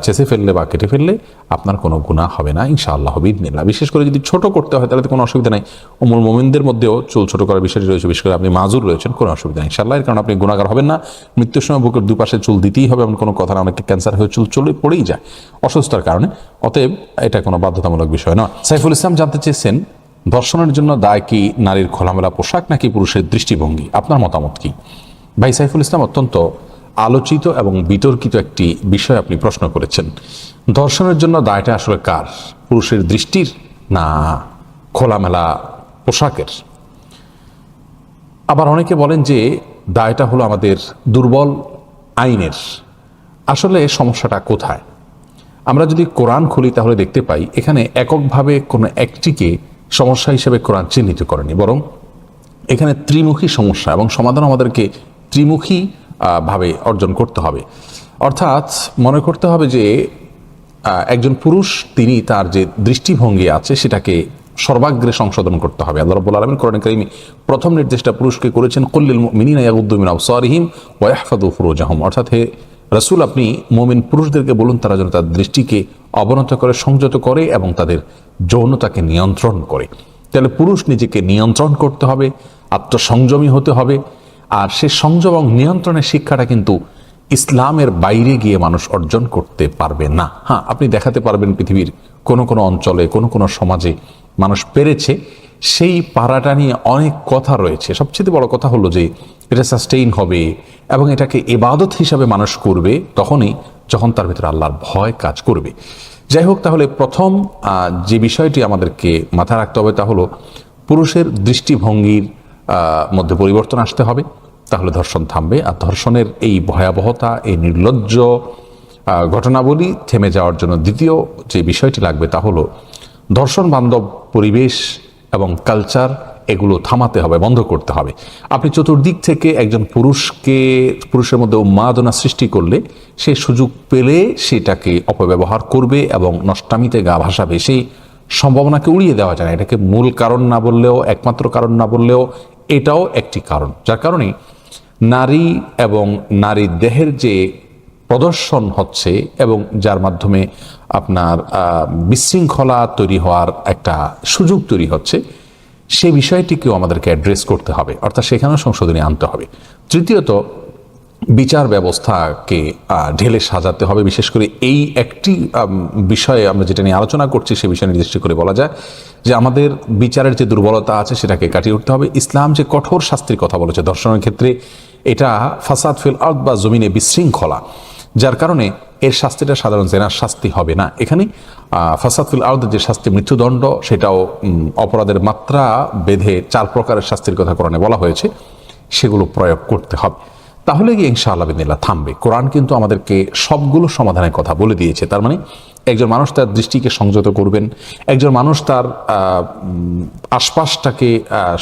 চেঁচে ফেললে বা কেটে ফেললে আপনার কোনো গুনাহ হবে না, ইনশাআল্লাহ হবে ইদনিল্লাহ। বিশেষ করে যদি ছোট করতে হয় তাহলে তো কোনো অসুবিধা নাই। উম্মুল মুমিনদের মধ্যেও চুল ছোট করার বিষয়টি রয়েছে, বিশেষ করে আপনি মাজুর রয়েছেন, কোনো অসুবিধা নেই ইনশাআল্লাহ। এর কারণে আপনি গুনাহগার হবেন না। মৃত্যুর সময় বুকের দুপাশে চুল দিতেই হবে এমন কোনো কথা না, অনেকে ক্যান্সার হয়ে চুল চলে পড়েই যায় অসুস্থতার কারণে, অতএব এটা কোনো বাধ্যতামূলক বিষয় নয়। সাইফুল ইসলাম জানতে চেয়েছেন, ধর্ষণের জন্য দায় কি নারীর খোলামেলা পোশাক নাকি পুরুষের দৃষ্টিভঙ্গি? আপনার মতামত কি? ভাই সাইফুল ইসলাম, অত্যন্ত আলোচিত এবং বিতর্কিত একটি বিষয় আপনি প্রশ্ন করেছেন। ধর্ষণের জন্য দায়টা আসলে কার, পুরুষের দৃষ্টির না খোলামেলা পোশাকের? আবার অনেকে বলেন যে দায়টা হলো আমাদের দুর্বল আইনের। আসলে সমস্যাটা কোথায়? আমরা যদি কোরআন খুলি তাহলে দেখতে পাই এখানে এককভাবে কোনো একটিকে সমস্যা হিসেবে কোরআন চিহ্নিত করেনি, বরং এখানে ত্রিমুখী সমস্যা এবং সমাধান আমাদেরকে ত্রিমুখী ভাবে অর্জন করতে হবে। অর্থাৎ মনে করতে হবে যে একজন পুরুষ তিনি তার যে দৃষ্টিভঙ্গি আছে সেটাকে সর্বাগ্রে সংশোধন করতে হবে। আল্লাহ রাব্বুল আলামিন কোরআনে কারীমে প্রথম নির্দেশটা পুরুষকে করেছেন, কুল্লিল মুমিনিনা ইয়াগুদ্দু মিন আবসারিহিম ওয়া ইয়াহফাযু ফুরুজাহুম। অর্থাৎ হে রাসূল, আপনি মুমিন পুরুষদেরকে বলুন তারা যেন তার দৃষ্টিকে অবনত করে, সংযত করে এবং তাদের যৌনতাকে নিয়ন্ত্রণ করে। তাহলে পুরুষ নিজেকে নিয়ন্ত্রণ করতে হবে, আত্মসংযমী হতে হবে। আর সে সংযম এবং নিয়ন্ত্রণের শিক্ষাটা কিন্তু ইসলামের বাইরে গিয়ে মানুষ অর্জন করতে পারবে না। হ্যাঁ, আপনি দেখাতে পারবেন পৃথিবীর কোনো কোনো অঞ্চলে, কোনো কোনো সমাজে মানুষ পেরেছে, সেই পারাটা নিয়ে অনেক কথা রয়েছে। সবচেয়ে বড় কথা হলো যে এটা সাস্টেইন হবে এবং এটাকে ইবাদত হিসাবে মানুষ করবে তখনই যখন তার ভিতরে আল্লাহর ভয় কাজ করবে। যাই হোক, তাহলে প্রথম যে বিষয়টি আমাদেরকে মাথায় রাখতে হবে তা হলো পুরুষের দৃষ্টিভঙ্গির মধ্যে পরিবর্তন আসতে হবে, তাহলে ধর্ষণ থামবে। আর ধর্ষণের এই ভয়াবহতা, এই নির্লজ্জ ঘটনাবলী থেমে যাওয়ার জন্য দ্বিতীয় যে বিষয়টি লাগবে তা হলো ধর্ষণ বান্ধব পরিবেশ এবং কালচার, এগুলো থামাতে হবে, বন্ধ করতে হবে। আপনি চতুর্দিক থেকে একজন পুরুষের মধ্যে উন্মাদনা সৃষ্টি করলে সে সুযোগ পেলে সেটাকে অপব্যবহার করবে এবং নষ্টামিতে গা ভাসাবে। সেই সম্ভাবনাকে উড়িয়ে দেওয়া যায় না। এটাকে মূল কারণ না বললেও, একমাত্র কারণ না বললেও এটাও একটি কারণ, যার কারণে নারী এবং নারীর দেহের যে প্রদর্শন হচ্ছে এবং যার মাধ্যমে আপনার বিশৃঙ্খলা তৈরি হওয়ার একটা সুযোগ তৈরি হচ্ছে, সেই বিষয়টিকেও আমাদেরকে অ্যাড্রেস করতে হবে, অর্থাৎ সেখানেও সংশোধনী আনতে হবে। তৃতীয়ত, বিচার ব্যবস্থাকে ঢেলে সাজাতে হবে। বিশেষ করে এই একটি বিষয়ে আমরা যেটা নিয়ে আলোচনা করছি সে বিষয়ে নির্দিষ্ট করে বলা যায় যে আমাদের বিচারের যে দুর্বলতা আছে সেটাকে কাটিয়ে উঠতে হবে। ইসলাম যে কঠোর শাস্তির কথা বলেছে ধর্ষণের ক্ষেত্রে, এটা ফাসাদ ফিল আরদ বা জমিনে বিশৃঙ্খলা, যার কারণে এর শাস্তিটা সাধারণ জেনার শাস্তি হবে না। এখানে ফাসাদ ফিল আরদ যে শাস্তি মৃত্যুদণ্ড, সেটাও অপরাধের মাত্রা বেঁধে 4 প্রকারের শাস্তির কথা কোরআনে বলা হয়েছে, সেগুলো প্রয়োগ করতে হবে। তাহলে গিয়ে ইনশাআল্লাহ বিদিনিল্লাহ থামবে। কোরআন কিন্তু আমাদেরকে সবগুলো সমাধানের কথা বলে দিয়েছে। তার মানে একজন মানুষ তার দৃষ্টিকে সংযত করবেন, একজন মানুষ তার আশপাশটাকে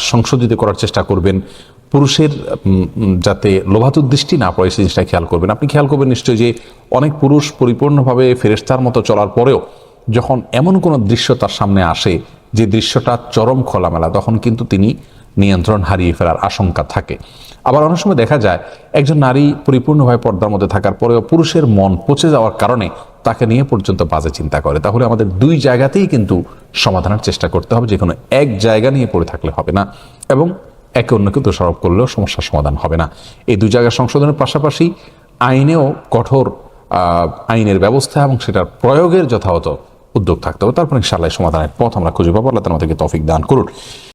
সংশোধিত করার চেষ্টা করবেন, পুরুষের যাতে লোভাতুর দৃষ্টি না পড়ে সেই জিনিসটা খেয়াল করবেন। আপনি খেয়াল করবেন নিশ্চয়ই যে অনেক পুরুষ পরিপূর্ণভাবে ফেরেশতার মতো চলার পরেও যখন এমন কোনো দৃশ্য তার সামনে আসে যে দৃশ্যটা চরম খোলামেলা, তখন কিন্তু তিনি নিয়ন্ত্রণ হারিয়ে ফেলার আশঙ্কা থাকে। আবার অনেক সময় দেখা যায় একজন নারী পরিপূর্ণভাবে পর্দার মধ্যে থাকার পরেও পুরুষের মন পচে যাওয়ার কারণে তাকে নিয়ে পর্যন্ত বাজে চিন্তা করে। তাহলে আমাদের 2 জায়গাতেই কিন্তু সমাধানের চেষ্টা করতে হবে, যে কোনো এক জায়গা নিয়ে পড়ে থাকলে হবে না এবং একে অন্যকে দোষারোপ করলেও সমস্যার সমাধান হবে না। এই 2 জায়গার সংশোধনের পাশাপাশি আইনেও কঠোর আইনের ব্যবস্থা এবং সেটার প্রয়োগের যথাযথ উদ্যোগ থাকতে হবে। তারপর ইনশাআল্লাহ সমাধানের পথ আমরা খুঁজে পাবো। আল্লাহ তাআলা আমাদেরকে তৌফিক দান করুন।